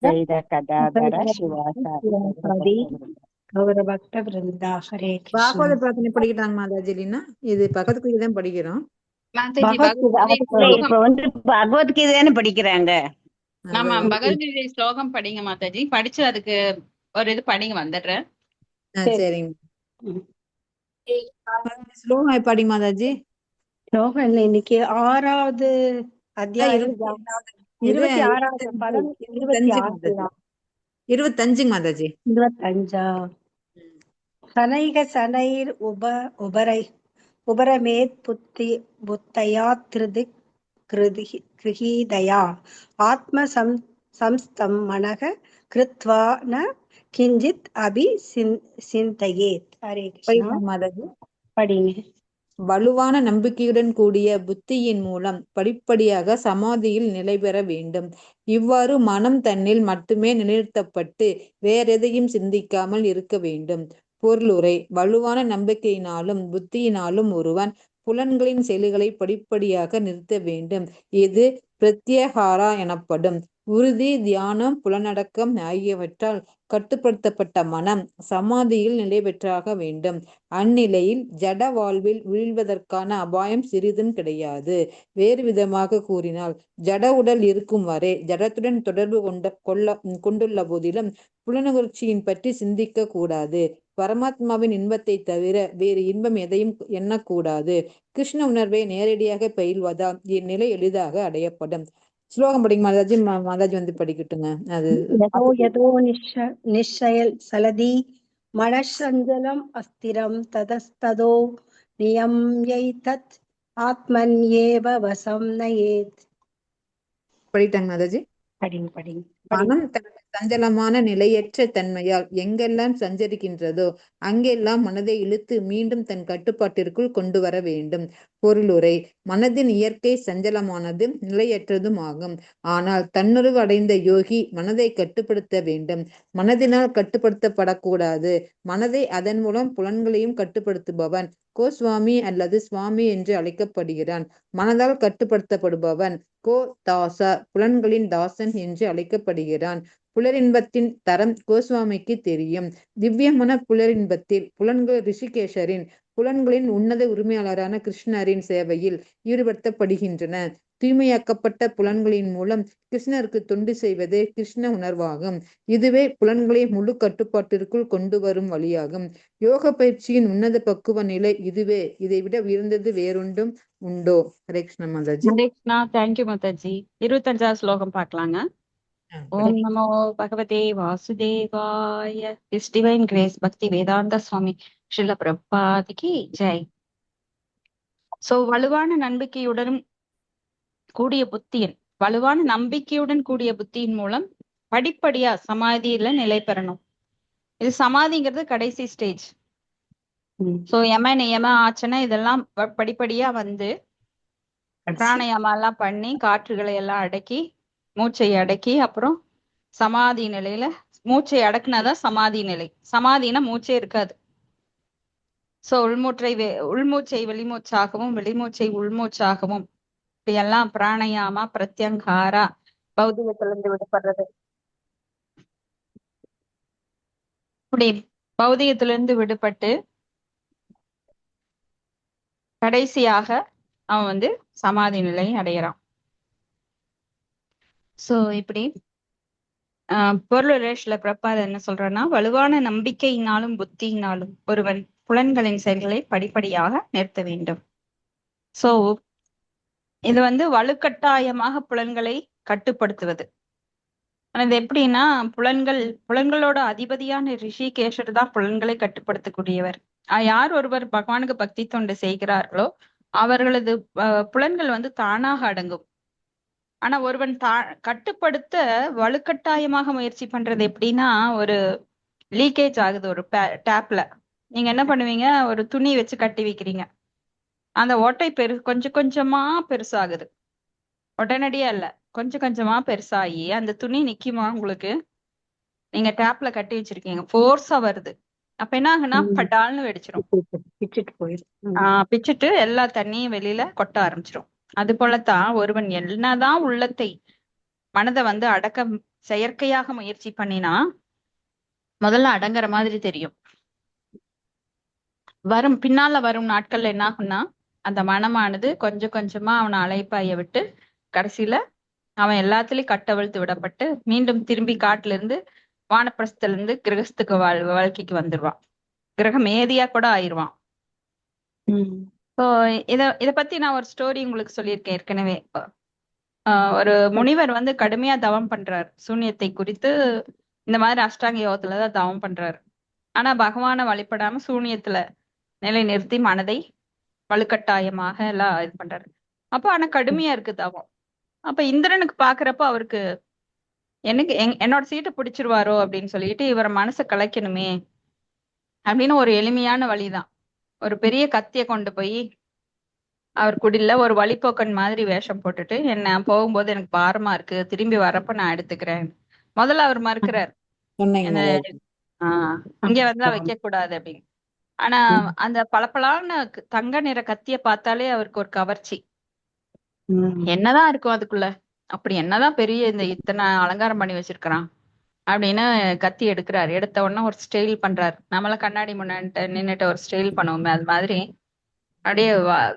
ಶ್ರೀಧ ಕದಾಧರ ಶಿವಾಸಾದಿ ಶಿವಾಸಾದಿ கௌர பக்த விருந்தா ஹரே கிருஷ்ணா. பாகவத பிரார்த்தனை படிக்கிறாங்க மாதாஜி இல்லைன்னா இது பக்கத்துக்கு தான் படிக்கிறோம். மாதாஜி பகவத்கீதை பகவத்கீதை இப்ப வந்து பகவத்கீதைன்னு படிக்கிறாங்க. ஆமா, பகவத்கீதை ஸ்லோகம் படிங்க மாதாஜி. படிச்சு அதுக்கு ஒரு இது படிங்க, வந்துடுறேன். சரிங்க. ஸ்லோகம் படி மாதாஜி. ஸ்லோகம் இல்லை, இன்னைக்கு 6வது அத்தியாயம் 26வது பதம் 26 25 மாதாஜி. 25. சனைக சனைர் உபரமேத் புத்தயா திருதிக் கிருஹீதயா ஆத்ம சம்ஸ்தம் மனக கிருத்வா ந கிஞ்சித் அபி சிந்தையேத். ஹரே கிருஷ்ணா. மாதாஜி படிங்க. வலுவான நம்பிக்கையுடன் கூடிய புத்தியின் மூலம் படிப்படியாக சமாதியில் நிலை பெற வேண்டும். இவ்வாறு மனம் தன்னில் மட்டுமே நிலைநிறுத்தப்பட்டு வேறெதையும் சிந்திக்காமல் இருக்க வேண்டும். பொருளுரை: வலுவான நம்பிக்கையினாலும் புத்தியினாலும் ஒருவன் புலன்களின் செயல்களை படிப்படியாக நிறுத்த வேண்டும். இது பிரத்யஹாரா எனப்படும். உறுதி, தியானம், புலனடக்கம் ஆகியவற்றால் கட்டுப்படுத்தப்பட்ட மனம் சமாதியில் நிலை பெற்றாக வேண்டும். அந்நிலையில் ஜட வாழ்வில் வீழ்வதற்கான அபாயம் சிறிதும் கிடையாது. வேறு விதமாக கூறினால், ஜட உடல் இருக்கும் வரை ஜடத்துடன் தொடர்பு கொண்டுள்ள போதிலும் புலனுணர்ச்சியின் பற்றி சிந்திக்க கூடாது. பரமாத்மாவின் இன்பத்தை தவிர வேறு இன்பம் எதையும் எண்ணக்கூடாது. கிருஷ்ண உணர்வை நேரடியாக பயில்வதால் இந்நிலை எளிதாக அடையப்படும். ஸ்லோகம் படிங்க மாதாஜி. மாதாஜி வந்து படிக்கட்டுங்க. அது யதோ நிச்சயல் சலதி மனசஞ்சலம் அஸ்திரம் ததஸ்ததோ நியம்யைதத் ஆத்மன் ஏவ வசம் நயேத். படிட்டாங்க மாதாஜி. படிங்க. மனம் தனது சஞ்சலமான நிலையற்ற தன்மையால் எங்கெல்லாம் சஞ்சரிக்கின்றதோ அங்கெல்லாம் மனதை இழுத்து மீண்டும் தன் கட்டுப்பாட்டிற்குள் கொண்டு வர வேண்டும். பொருளுரை: மனதின் இயற்கை சஞ்சலமானதும் நிலையற்றதும் ஆகும். ஆனால் தன்னுறவு அடைந்த யோகி மனதை கட்டுப்படுத்த வேண்டும். மனதினால் கட்டுப்படுத்தப்படக்கூடாது. மனதை அதன் மூலம் புலன்களையும் கட்டுப்படுத்துபவன் கோஸ்வாமி அல்லது சுவாமி என்று அழைக்கப்படுகிறான். மனதால் கட்டுப்படுத்தப்படுபவன் கோ தாசா, புலன்களின் தாசன் என்று அழைக்கப்படுகிறான். புலரின்பத்தின் தரம் கோஸ்வாமிக்கு தெரியும். திவ்யமான புலரின்பத்தில் புலன்கள் ரிஷிகேஷரின், புலன்களின் உன்னத உரிமையாளரான கிருஷ்ணரின் சேவையில் ஈடுபடுத்தப்படுகின்றன. தூய்மையாக்கப்பட்ட புலன்களின் மூலம் கிருஷ்ணருக்கு தொண்டு செய்வதே கிருஷ்ண உணர்வாகும். இதுவே புலன்களை முழு கட்டுப்பாட்டிற்குள் கொண்டு வரும் வழியாகும். யோக பயிற்சியின் உன்னத பக்குவ நிலை இதுவே. இதைவிட உயர்ந்தது வேறொன்றும் உண்டோ? ஹரே கிருஷ்ண மாதாஜி. ஹரே கிருஷ்ணா. தேங்க்யூ மாதாஜி. 25வது ஸ்லோகம் பார்க்கலாங்க. ஓம் நமோ பகவதே வாசுதேவாய. His Divine Grace பக்தி வேதாந்த சுவாமி ஸ்ரீல பிரபாதிக்கு ஜெய். சோ வலுவான நம்பிக்கையுடன் கூடிய புத்தியின் மூலம் படிப்படியா சமாதியில நிலை பெறணும். இது சமாதிங்கிறது கடைசி ஸ்டேஜ். சோ யம நியம ஆச்சனை இதெல்லாம் படிப்படியா வந்து பிராணாயாமம் எல்லாம் பண்ணி காற்றுகளை எல்லாம் அடக்கி மூச்சை அடக்கி அப்புறம் சமாதி நிலையில மூச்சை அடக்குனாதான் சமாதி நிலை. சமாதினா மூச்சே இருக்காது. சோ உள்மூச்சை வெளிமூச்சாகவும் வெளிமூச்சை உள்மூச்சாகவும் இப்படி எல்லாம் பிராணாயாமா பிரத்யங்காரா பௌதிகத்திலிருந்து விடுபடுறது. இப்படி பௌதிகத்திலிருந்து விடுபட்டு கடைசியாக அவன் வந்து சமாதி நிலையை அடையறான். சோ இப்படி பொருளுரேஷ்ல பிரபாத என்ன சொல்றன்னா, வலுவான நம்பிக்கையினாலும் புத்தியினாலும் ஒருவன் புலன்களின் செயல்களை படிப்படியாக நிறுத்த வேண்டும். சோ இது வந்து வலுக்கட்டாயமாக புலன்களை கட்டுப்படுத்துவது. அது எப்படின்னா, புலன்களோட அதிபதியான ரிஷிகேஷர் தான் புலன்களை கட்டுப்படுத்தக்கூடியவர். யார் ஒருவர் பகவானுக்கு பக்தி தொண்டு செய்கிறார்களோ அவர்களது புலன்கள் வந்து தானாக அடங்கும். ஆனா ஒருவன் கட்டுப்படுத்த வலுக்கட்டாயமாக முயற்சி பண்றது எப்படின்னா, ஒரு லீக்கேஜ் ஆகுது ஒரு டேப்ல. நீங்க என்ன பண்ணுவீங்க, ஒரு துணி வச்சு கட்டி வைக்கிறீங்க. அந்த ஓட்டை கொஞ்சம் கொஞ்சமா பெருசாகுது. உடனடியா இல்ல, கொஞ்சம் கொஞ்சமா பெருசாகி அந்த துணி நிக்குமா உங்களுக்கு? நீங்க டேப்ல கட்டி வச்சிருக்கீங்க, ஃபோர்ஸா வருது. அப்ப என்ன ஆகுனா பட்டால்னு வெடிச்சிடும். பிச்சுட்டு எல்லா தண்ணியும் வெளியில கொட்ட ஆரம்பிச்சிடும். அது போலத்தான் ஒருவன் என்னதான் மனதை வந்து அடக்க செயற்கையாக முயற்சி பண்ணினா முதல்ல அடங்குற மாதிரி தெரியும். பின்னால வரும் நாட்கள்ல என்ன ஆகும்னா அந்த மனமானது கொஞ்சம் கொஞ்சமா அவனை அலைப்பாய விட்டு கடைசியில அவன் எல்லாத்துலயும் கட்டவிழ்த்து விடப்பட்டு மீண்டும் திரும்பி காட்டுல இருந்து வானப்பிரஸ்தல இருந்து கிரகஸ்துக்கு வாழ்க்கைக்கு வந்துருவான். கிரகமேதியா கூட ஆயிடுவான். ஸோ இத பத்தி நான் ஒரு ஸ்டோரி உங்களுக்கு சொல்லியிருக்கேன் ஏற்கனவே. ஒரு முனிவர் வந்து கடுமையா தவம் பண்றாரு. சூன்யத்தை குறித்து இந்த மாதிரி அஷ்டாங்க யோகத்துலதான் தவம் பண்றாரு. ஆனா பகவானை வழிபடாம சூன்யத்துல நிலை நிறுத்தி மனதை வலுக்கட்டாயமாக எல்லாம் இது பண்றாரு. அப்போ ஆனா கடுமையா இருக்கு தவம். அப்ப இந்திரனுக்கு பாக்குறப்ப அவருக்கு எனக்கு என்னோட சீட்டை பிடிச்சிருவாரோ அப்படின்னு சொல்லிட்டு இவரை மனசை கலைக்கணுமே அப்படின்னு ஒரு எளிமையான வழிதான். ஒரு பெரிய கத்திய கொண்டு போய் அவர் குடில்ல ஒரு வழிப்போக்கன் மாதிரி வேஷம் போட்டுட்டு, என்ன போகும்போது எனக்கு பாரமா இருக்கு, திரும்பி வரப்ப நான் எடுத்துக்கிறேன். முதல்ல அவர் மறுக்கிறார், என்ன இங்க வந்தா வைக்க கூடாது அப்படின்னு. ஆனா அந்த பளபளான்னு தங்க நிற கத்திய பார்த்தாலே அவருக்கு ஒரு கவர்ச்சி. என்னதான் இருக்கும் அதுக்குள்ள, அப்படி என்னதான் பெரிய இத்தனை அலங்காரம் பண்ணி வச்சிருக்கிறான் அப்படின்னு கத்தி எடுக்கிறாரு. எடுத்த உடனே ஒரு ஸ்டைல் பண்றாரு. நம்மள கண்ணாடி முன்னாடி நின்னுட்டு ஒரு ஸ்டைல் பண்ணுவோமே அது மாதிரி அப்படியே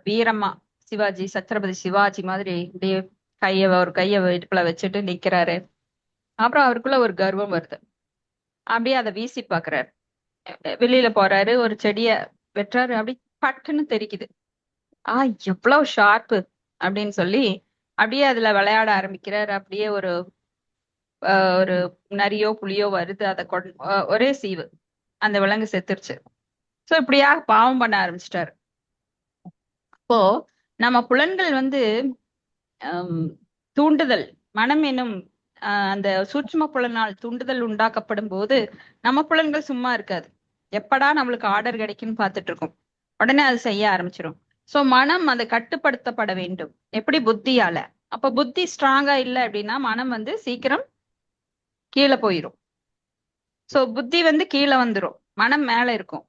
வீரமா சிவாஜி, சத்ரபதி சிவாஜி மாதிரி அப்படியே ஒரு கைய இடுப்புல வச்சுட்டு நிக்கிறாரு. அப்புறம் அவருக்குள்ள ஒரு கர்வம் வருது. அப்படியே அதை வீசி பாக்குறாரு. வெளியில போறாரு, ஒரு செடிய வெட்டுறாரு, அப்படி பட்டுன்னு தெரிக்குது. எவ்வளவு ஷார்ப்பு அப்படின்னு சொல்லி அப்படியே அதுல விளையாட ஆரம்பிக்கிறாரு. அப்படியே ஒரு நரியோ புலியோ வருது, அதை ஒரே சீவு அந்த விலங்கு செத்துருச்சு. சோ இப்படியாக பாவம் பண்ண ஆரம்பிச்சிட்டாரு. அப்போ நம்ம புலன்கள் வந்து தூண்டுதல், மனம் எனும் அந்த சூட்சும புலனால் தூண்டுதல் உண்டாக்கப்படும் போது நம்ம புலன்கள் சும்மா இருக்காது. எப்படா நம்மளுக்கு ஆர்டர் கிடைக்குன்னு பார்த்துட்டு இருக்கோம். உடனே அது செய்ய ஆரம்பிச்சிடும். சோ மனம் அதை கட்டுப்படுத்தப்பட வேண்டும். எப்படி? புத்தியால. அப்ப புத்தி ஸ்ட்ராங்கா இல்லை அப்படின்னா மனம் வந்து சீக்கிரம் கீழே போயிரும். சோ புத்தி வந்து கீழே வந்துரும், மனம் மேல இருக்கும்.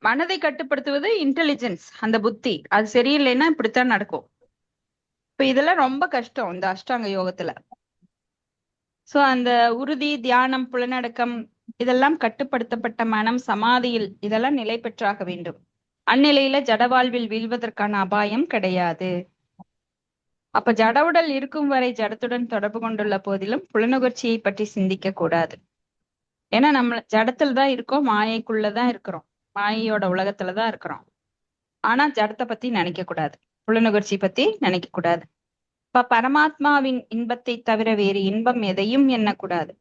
மனதை கட்டுப்படுத்துவது இன்டெலிஜென்ஸ், அந்த புத்தி. அது சரியில்லைன்னா இப்படித்தான் நடக்கும். இப்ப இதெல்லாம் ரொம்ப கஷ்டம் இந்த அஷ்டாங்க யோகத்துல. சோ அந்த உறுதி, தியானம், புலனடக்கம் இதெல்லாம் கட்டுப்படுத்தப்பட்ட மனம் சமாதியில் இதெல்லாம் நிலை பெற்றாக வேண்டும். அந்நிலையில ஜடவாழ்வில் வீழ்வதற்கான அபாயம் கிடையாது. அப்ப ஜடவுடல் இருக்கும் வரை ஜடத்துடன் தொடர்பு கொண்டுள்ள போதிலும் புலனுகர்ச்சியை பற்றி சிந்திக்க கூடாது. ஏன்னா நம்ம ஜடத்துல தான் இருக்கோம், மாயைக்குள்ளதான் இருக்கிறோம், மாயையோட உலகத்துலதான் இருக்கிறோம். ஆனா ஜடத்தை பத்தி நினைக்க கூடாது, புலனுகர்ச்சி பத்தி நினைக்க கூடாது. இப்ப பரமாத்மாவின் இன்பத்தை தவிர வேறு இன்பம் எதையும் எண்ணக்கூடாது.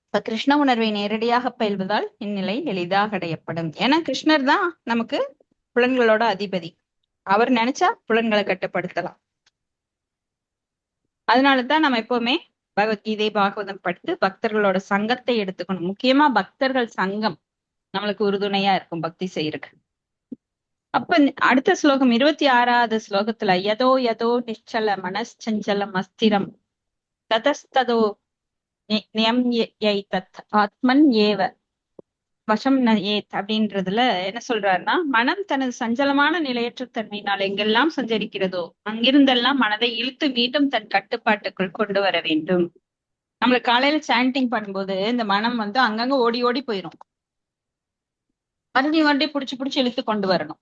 இப்ப கிருஷ்ண உணர்வை நேரடியாக பயில்வதால் இந்நிலை எளிதாக அடையப்படும். ஏன்னா கிருஷ்ணர் தான் நமக்கு புலன்களோட அதிபதி. அவர் நினைச்சா புலன்களை கட்டுப்படுத்தலாம். அதனாலதான் நம்ம எப்பவுமே பகவத்கீதை, பாகவதம் படித்து பக்தர்களோட சங்கத்தை எடுத்துக்கணும். முக்கியமா பக்தர்கள் சங்கம் நம்மளுக்கு உறுதுணையா இருக்கும் பக்தி செய்யறதுக்கு. அப்ப அடுத்த ஸ்லோகம் 26வது ஸ்லோகத்துல யதோ யதோ நிச்சல மனச்சஞ்சலம் அஸ்திரம் ததஸ்ததோ தத் ஆத்மன் ஏவ வசம் ஏத் அப்படின்றதுல என்ன சொல்றாருன்னா, மனம் தனது சஞ்சலமான நிலையற்ற தன்மையினால் எங்கெல்லாம் சஞ்சரிக்கிறதோ அங்கிருந்தெல்லாம் மனதை இழுத்து மீண்டும் தன் கட்டுப்பாட்டுக்குள் கொண்டு வர வேண்டும். நம்மளுக்கு காலையில சாண்டிங் பண்ணும்போது இந்த மனம் வந்து அங்கங்க ஓடி ஓடி போயிடும். மறுபடியும் புடிச்சு இழுத்து கொண்டு வரணும்.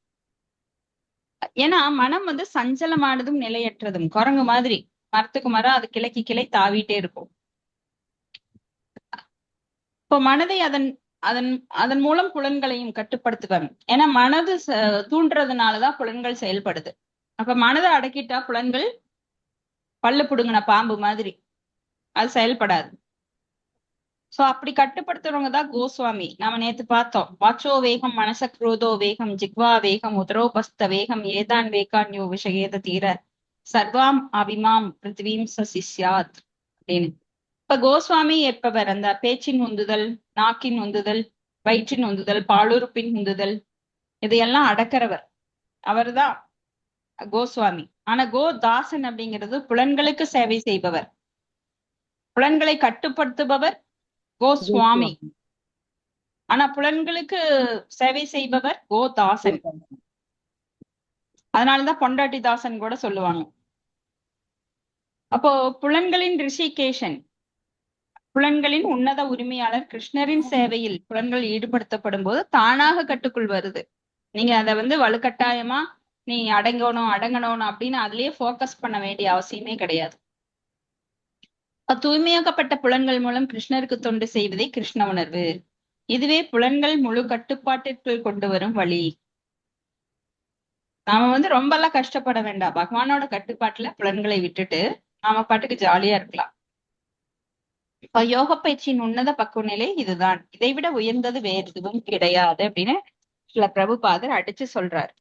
ஏன்னா மனம் வந்து சஞ்சலமானதும் நிலையற்றதும். குரங்கு மாதிரி மரத்துக்கு மரம் அது கிளைக்கு கிளை தாவிட்டே இருக்கும். இப்போ மனதை அதன் மூலம் புலன்களையும் கட்டுப்படுத்துவாங்க. ஏன்னா மனது தூண்டுறதுனாலதான் புலன்கள் செயல்படுது. அப்ப மனதை அடக்கிட்டா புலன்கள் பல்லு புடுங்கின பாம்பு மாதிரி அது செயல்படாது. சோ அப்படி கட்டுப்படுத்துறவங்க தான் கோஸ்வாமி. நாம நேத்து பார்த்தோம், வாச்சோ வேகம் மனச குரோதோ வேகம் ஜிக்வா வேகம் உதரோபஸ்த வேகம் ஏதான் வேகான்யோ விஷயேத தீர சர்வாம் அபிமாம் பிருத்திவீம் சசிஷ்யாத் அப்படின்னு. இப்ப கோஸ்வாமி என்பவர் அந்த பேச்சின் உந்துதல், நாக்கின் உந்துதல், வயிற்றின் உந்துதல், பாலுறுப்பின் உந்துதல் இதையெல்லாம் அடக்கிறவர். அவர்தான் கோஸ்வாமி. ஆனா கோதாசன் அப்படிங்கிறது புலன்களுக்கு சேவை செய்பவர், புலன்களை கட்டுப்படுத்துபவர் கோஸ்வாமி. ஆனா புலன்களுக்கு சேவை செய்பவர் கோதாசன். அதனாலதான் பொண்டாட்டி தாசன் கூட சொல்லுவாங்க. அப்போ புலன்களின் ரிஷிகேஷன், புலன்களின் உன்னத உரிமையாளர் கிருஷ்ணரின் சேவையில் புலன்கள் ஈடுபடுத்தப்படும் போது தானாக கட்டுக்குள் வருது. நீங்க அதை வலுக்கட்டாயமா நீ அடங்கணும் அப்படின்னு அதுலயே போக்கஸ் பண்ண வேண்டிய அவசியமே கிடையாது. தூய்மையாக்கப்பட்ட புலன்கள் மூலம் கிருஷ்ணருக்கு தொண்டு செய்வதே கிருஷ்ண உணர்வு. இதுவே புலன்கள் முழு கட்டுப்பாட்டிற்குள் கொண்டு வரும் வழி. நாம ரொம்ப எல்லாம் கஷ்டப்பட வேண்டாம். பகவானோட கட்டுப்பாட்டுல புலன்களை விட்டுட்டு நாம பாட்டுக்கு ஜாலியா இருக்கலாம். யோக பயிற்சியின் உன்னத பக்குவ நிலை இதுதான். இதைவிட உயர்ந்தது வேறு எதுவும் கிடையாது அப்படின்னு சில பிரபுபாதர் அடிச்சு சொல்றாரு.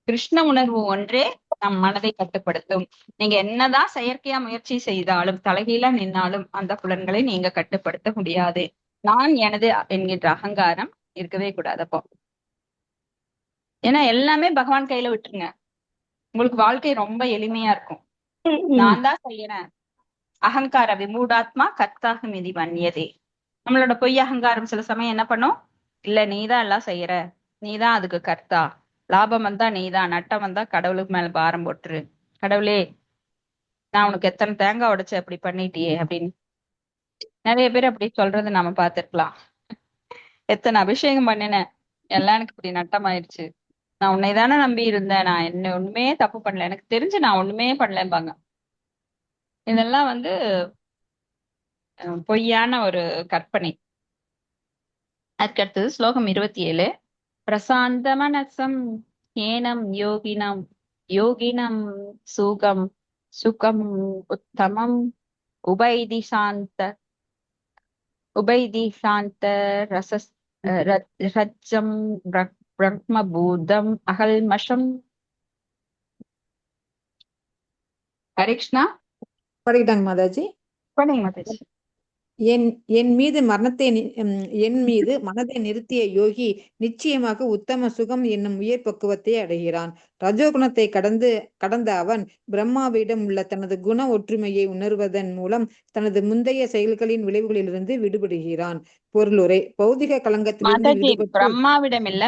கிருஷ்ண உணர்வு ஒன்றே நம் மனதை கட்டுப்படுத்தும். நீங்க என்னதான் செயற்கையா முயற்சி செய்தாலும் தலைகீழா நின்னாலும் அந்த புலன்களை நீங்க கட்டுப்படுத்த முடியாது. நான் எனது என்கின்ற அகங்காரம் இருக்கவே கூடாது. அப்போ ஏன்னா எல்லாமே பகவான் கையில விட்டுருங்க, உங்களுக்கு வாழ்க்கை ரொம்ப எளிமையா இருக்கும். நான் தான் செய்யறேன். அகங்கார விமூடாத்மா கர்த்தாக மிதி மன்னியதே. நம்மளோட பொய் அகங்காரம் சில சமயம் என்ன பண்ணும், இல்ல நீதான் எல்லாம் செய்யற, நீதான் அதுக்கு கர்த்தா, லாபம் வந்தா நீதான், நட்டம் வந்தா கடவுளுக்கு மேல பாரம் போட்டுரு, கடவுளே நான் உனக்கு எத்தனை தேங்காய் உடைச்சு அப்படி பண்ணிட்டியே அப்படின்னு நிறைய பேர் அப்படி சொல்றது நாம பார்த்திருக்கலாம். எத்தனை அபிஷேகம் பண்ணினேன், எல்லாம் எனக்கு இப்படி நட்டம் ஆயிடுச்சு, நான் உன்னை தானே நம்பி இருந்தேன், நான் என்ன ஒண்ணுமே தப்பு பண்ணல, எனக்கு தெரிஞ்சு நான் ஒண்ணுமே பண்ணலம்பாங்க. இதெல்லாம் பொய்யான ஒரு கற்பனை. அதுக்கடுத்தது ஸ்லோகம் 27. பிரசாந்த மனசம் ஏனம் யோகினம் யோகினம் சுகம் சுகம் உத்தமம் உபைதி சாந்த ரஜம் பிரம்மபூதம் அகல்மஷம். ஹரே கிருஷ்ணா. படிக்கிட்டாங்க மாதாஜி. படிங்க மாதாஜி. என் மீது மனதை நிறுத்திய யோகி நிச்சயமாக உத்தம சுகம் என்னும் உயர் பக்குவத்தை அடைகிறான். ரஜோகுணத்தை கடந்த அவன் பிரம்மாவிடம் உள்ள தனது குண ஒற்றுமையை உணர்வதன் மூலம் தனது முந்தைய செயல்களின் விளைவுகளிலிருந்து விடுபடுகிறான். பொருளுரை. பௌதிக களங்கத்திலிருந்து விடுபட்டு பிரம்மாவிடம் இல்ல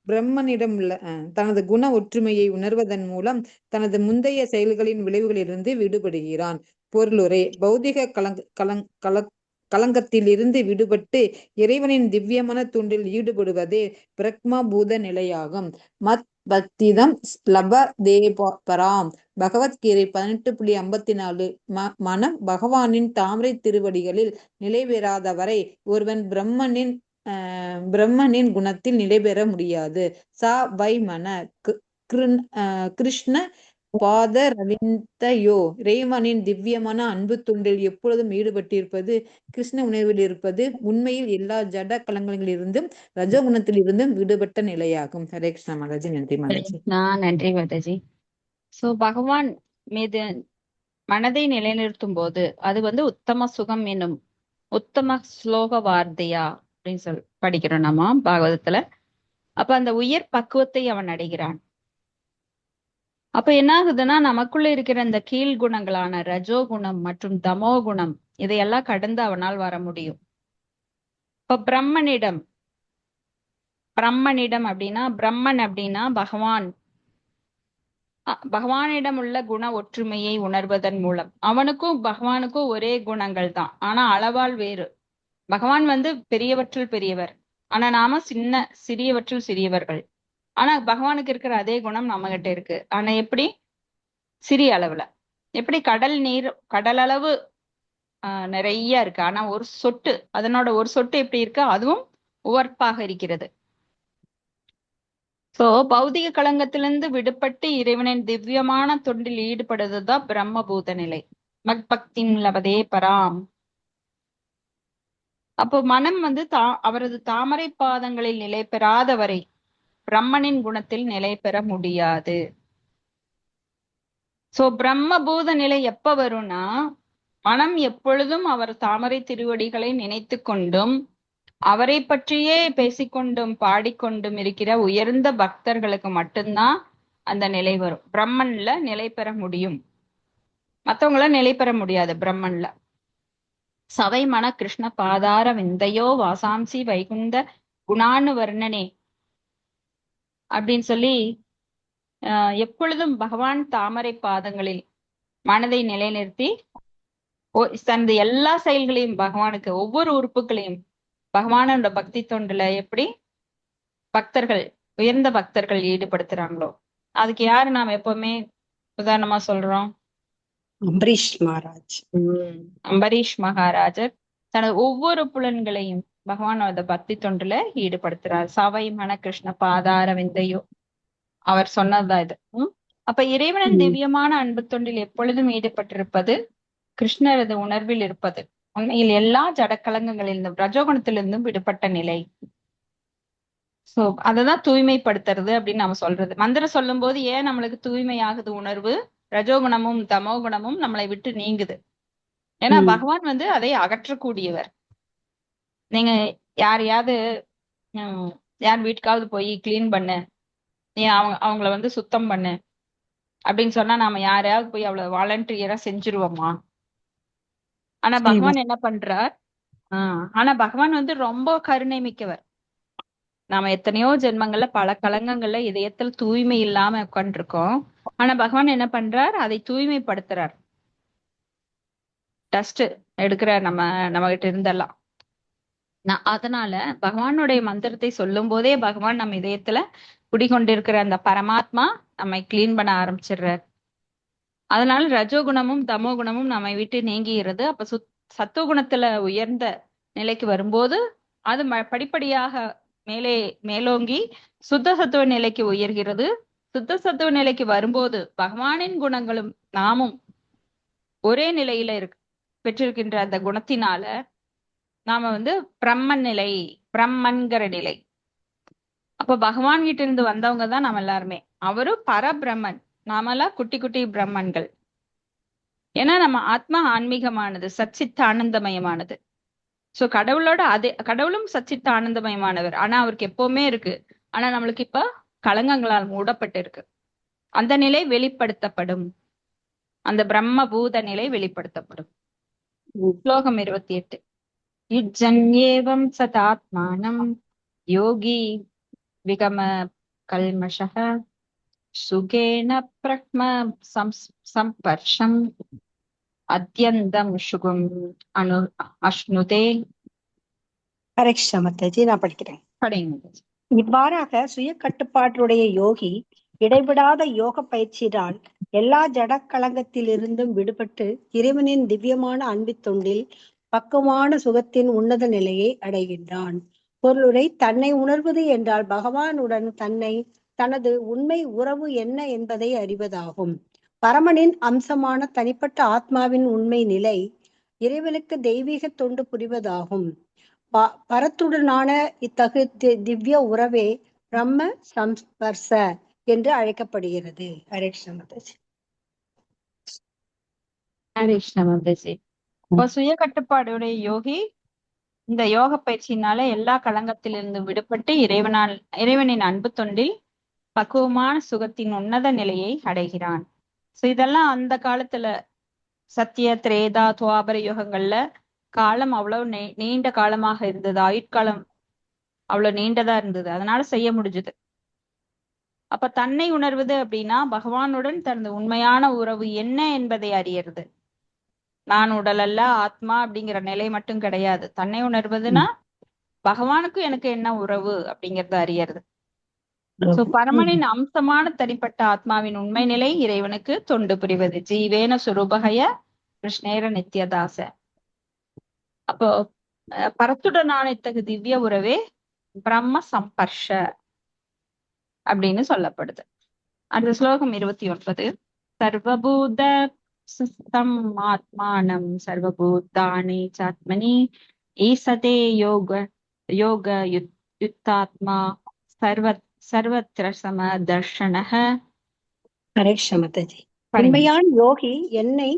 பிரம்மனிடம் உள்ள தனது குண ஒற்றுமையை உணர்வதன் மூலம் தனது முந்தைய செயல்களின் விளைவுகளிலிருந்து விடுபடுகிறான். பொருளுரை. பௌதிக களங்கத்திலிருந்து விடுபட்டு இறைவனின் திவ்யமான தூண்டில் ஈடுபடுவதே பிரக்மா பூத நிலையாகும். மத் பக்திதம் லப தேபராம். பகவத்கீதை 18.54. மனம் பகவானின் தாமரை திருவடிகளில் நிலை பெறாதவரை ஒருவன் பிரம்மனின் குணத்தில் நிலை பெற முடியாது. சா வை மன கிருஷ்ண பாதரவிந்தயோ. இறைவனின் திவ்யமான அன்பு துண்டில் எப்பொழுதும் ஈடுபட்டிருப்பது, கிருஷ்ண உணர்வில் இருப்பது உண்மையில் எல்லா ஜட கலங்களிலிருந்தும் ரஜகுணத்தில் இருந்தும் விடுபட்ட நிலையாகும். ஹரே கிருஷ்ணா மாதாஜி. நன்றி மாதாஜி. நன்றி மாதாஜி. சோ பகவான் மீது மனதை நிலைநிறுத்தும் போது அது உத்தம சுகம் என்னும் உத்தம ஸ்லோக வார்த்தையா அப்படின்னு படிக்கிறோம் நம்ம பாகவதத்துல. அப்ப அந்த உயர் பக்குவத்தை அவன் அடைகிறான். அப்ப என்ன ஆகுதுன்னா, நமக்குள்ள இருக்கிற இந்த கீழ் குணங்களான ரஜோகுணம் மற்றும் தமோ குணம் இதையெல்லாம் கடந்து அவனால் வர முடியும். இப்ப பிரம்மனிடம் அப்படின்னா, பிரம்மன் அப்படின்னா பகவானிடம் உள்ள குண ஒற்றுமையை உணர்வதன் மூலம் அவனுக்கும் பகவானுக்கும் ஒரே குணங்கள் தான், ஆனா அளவால் வேறு. பகவான் பெரியவற்றுள் பெரியவர், ஆனா நாம சிறியவற்றுள் சிறியவர்கள். ஆனா பகவானுக்கு இருக்கிற அதே குணம் நம்ம கிட்ட இருக்கு, ஆனா எப்படி? சிறிய அளவுல. எப்படி கடல் அளவு நிறைய இருக்கு, ஆனா அதனோட ஒரு சொட்டு எப்படி இருக்கு, அதுவும் உவர்ப்பாக இருக்கிறது. சோ பௌதிக களங்கத்திலிருந்து விடுபட்டு இறைவனின் திவ்யமான தொண்டில் ஈடுபடுவதுதான் பிரம்மபூத நிலை. மக்பக்திம் லபதே பராம். அப்போ மனம் அவரது தாமரை பாதங்களில் நிலை பெறாதவரை பிரம்மனின் குணத்தில் நிலை பெற முடியாது. சோ பிரம்மபூத நிலை எப்ப வரும்னா, மனம் எப்பொழுதும் அவர் தாமரை திருவடிகளை நினைத்து கொண்டும் அவரை பற்றியே பேசிக்கொண்டும் பாடிக்கொண்டும் இருக்கிற உயர்ந்த பக்தர்களுக்கு மட்டும்தான் அந்த நிலை வரும். பிரம்மன்ல நிலை பெற முடியும், மத்தவங்கள நிலை பெற முடியாது பிரம்மன்ல. சவை மன கிருஷ்ண பாதார விந்தையோ வாசாம்சி வைகுந்த குணானு வர்ணனே அப்படின்னு சொல்லி எப்பொழுதும் பகவான் தாமரை பாதங்களில் மனதை நிலைநிறுத்தி தனது எல்லா செயல்களையும் பகவானுக்கு, ஒவ்வொரு உறுப்புகளையும் பகவானோட பக்தி தொண்டுல எப்படி பக்தர்கள், உயர்ந்த பக்தர்கள் ஈடுபடுத்துறாங்களோ, அதுக்கு யாரு நாம் எப்பவுமே உதாரணமா சொல்றோம்? அம்பரீஷ் மகாராஜ். அம்பரீஷ் மகாராஜர் தனது ஒவ்வொரு புலன்களையும் பகவானோட பக்தி தொண்டுல ஈடுபடுத்துறார். சவை மன கிருஷ்ண பாதார விந்தையோ, அவர் சொன்னதுதான் இது. அப்ப இறைவனின் திவ்யமான அன்பு தொண்டில் எப்பொழுதும் ஈடுபட்டிருப்பது, கிருஷ்ணரது உணர்வில் இருப்பது உண்மையில் எல்லா ஜடக்கலங்கங்களிலிருந்தும் ரஜோகுணத்திலிருந்தும் விடுபட்ட நிலை. சோ அததான் தூய்மைப்படுத்துறது அப்படின்னு நம்ம சொல்றது. மந்திரம் சொல்லும் போது ஏன் நம்மளுக்கு தூய்மையாகுது உணர்வு? ரஜோகுணமும் தமோகுணமும் நம்மளை விட்டு நீங்குது. ஏன்னா பகவான் அதை அகற்றக்கூடியவர். நீங்க யாரையாவது யார் வீட்டுக்காவது போய் கிளீன் பண்ணு, நீ அவங்கள சுத்தம் பண்ணு அப்படின்னு சொன்னா நாம யாரையாவது போய் அவ்வளவு வாலண்டியரா செஞ்சிருவோமா? ஆனா பகவான் என்ன பண்றார்? ஆனா பகவான் ரொம்ப கருணை மிக்கவர். நாம எத்தனையோ ஜென்மங்கள்ல பல கலங்கங்கள்ல இதயத்துல தூய்மை இல்லாம உட்காந்துருக்கோம். ஆனா பகவான் என்ன பண்றார்? அதை தூய்மைப்படுத்துறார். டஸ்ட் எடுக்கிறார் நம்ம கிட்ட இருந்தெல்லாம். அதனால பகவானுடைய மந்திரத்தை சொல்லும் போதே பகவான் நம்ம இதயத்துல குடிகொண்டிருக்கிற அந்த பரமாத்மா நம்மை கிளீன் பண்ண ஆரம்பிச்சிடுறார். அதனால ரஜோகுணமும் தமோகுணமும் நம்மை விட்டு நீங்கிறது. அப்ப சத்துவகுணத்துல உயர்ந்த நிலைக்கு வரும்போது அது படிப்படியாக மேலோங்கி சுத்த சத்துவ நிலைக்கு உயர்கிறது. சுத்த சத்துவ நிலைக்கு வரும்போது பகவானின் குணங்களும் நாமும் ஒரே நிலையில பெற்றிருக்கின்ற அந்த குணத்தினால நாம பிரம்மன் நிலை, பிரம்மன்கிற நிலை. அப்ப பகவான் கிட்ட இருந்து வந்தவங்க தான் நம்ம எல்லாருமே. அவரு பரபிரம்மன், நாமெல்லாம் குட்டி குட்டி பிரம்மன்கள். ஏன்னா நம்ம ஆத்மா ஆன்மீகமானது, சச்சித்த ஆனந்தமயமானது. சோ கடவுளும் சச்சித்த ஆனந்தமயமானவர். ஆனா அவருக்கு எப்பவுமே இருக்கு. ஆனா நம்மளுக்கு இப்ப களங்கங்களால் மூடப்பட்டு இருக்கு. அந்த நிலை வெளிப்படுத்தப்படும். அந்த பிரம்ம பூத நிலை வெளிப்படுத்தப்படும். ஸ்லோகம் 28. யுஜ்ஜன்யேவம் சதாத்மானம் யோகி விகம கல்மஷஹ சுகேன பிரக்ம சம்பர்ஷம் அத்யந்தம் சுகம் அஷ்ணுதே. ஹரேஷமத்தஜி, நான் படிக்கிறேன். படிங்க. இவ்வாறாக சுய கட்டுப்பாட்டுடைய யோகி இடைவிடாத யோக பயிற்சியினால் எல்லா ஜடக்கலங்கத்திலிருந்தும் விடுபட்டு இறைவனின் திவ்யமான அன்பு தொண்டில் பக்குவமான சுகத்தின் உன்னத நிலையை அடைகின்றான். பொருளுரை: தன்னை உணர்வது என்றால் பகவானுடன் தனது உண்மை உறவு என்ன என்பதை அறிவதாகும். பரமனின் அம்சமான தனிப்பட்ட ஆத்மாவின் உண்மை நிலை இறைவனுக்கு தெய்வீக தொண்டு புரிவதாகும். பரத்துடனான இத்தகு திவ்ய உறவே பிரம்ம சம்பர்ச என்று அழைக்கப்படுகிறது. சுய கட்டுப்பாடுடைய யோகி இந்த யோக பயிற்சியினால எல்லா களங்கத்திலிருந்து விடுபட்டு இறைவனின் அன்பு தொண்டில் பக்குவமான சுகத்தின் உன்னத நிலையை அடைகிறான். சோ இதெல்லாம் அந்த காலத்துல சத்திய, திரேதா, துவாபர யுகங்கள்ல காலம் அவ்வளவு நீண்ட காலமாக இருந்தது. ஆயுட்காலம் அவ்வளவு நீண்டதா இருந்தது. அதனால செய்ய முடிஞ்சது. அப்ப தன்னை உணர்வது அப்படின்னா பகவானுடன் தனது உண்மையான உறவு என்ன என்பதை அறியறது. நான் உடல் அல்ல, ஆத்மா அப்படிங்கிற நிலை மட்டும் கிடையாது. தன்னை உணர்வதுன்னா பகவானுக்கும் எனக்கு என்ன உறவு அப்படிங்கறத அறியறது. சோ பரமனின் அம்சமான தனிப்பட்ட ஆத்மாவின் உண்மை நிலை இறைவனுக்கு தொண்டு புரிவது. ஜீவேன சுரூபகய கிருஷ்ணேர நித்யதாச. அப்போ பரத்துடனான இத்தகு திவ்ய உறவே பிரம்ம சம்பர்ஷ அப்படின்னு சொல்லப்படுது. அடுத்த ஸ்லோகம் 29. சர்வபூத சுஸ்தம் ஆத்மானம் சர்வபூதானி சாத்மனி ஈசதே யோக யுத்தாத்மா சர்வத்திர சம தர்ஷனஹ. ஹரேஷமத்தஜி, உண்மையான யோகி என்னை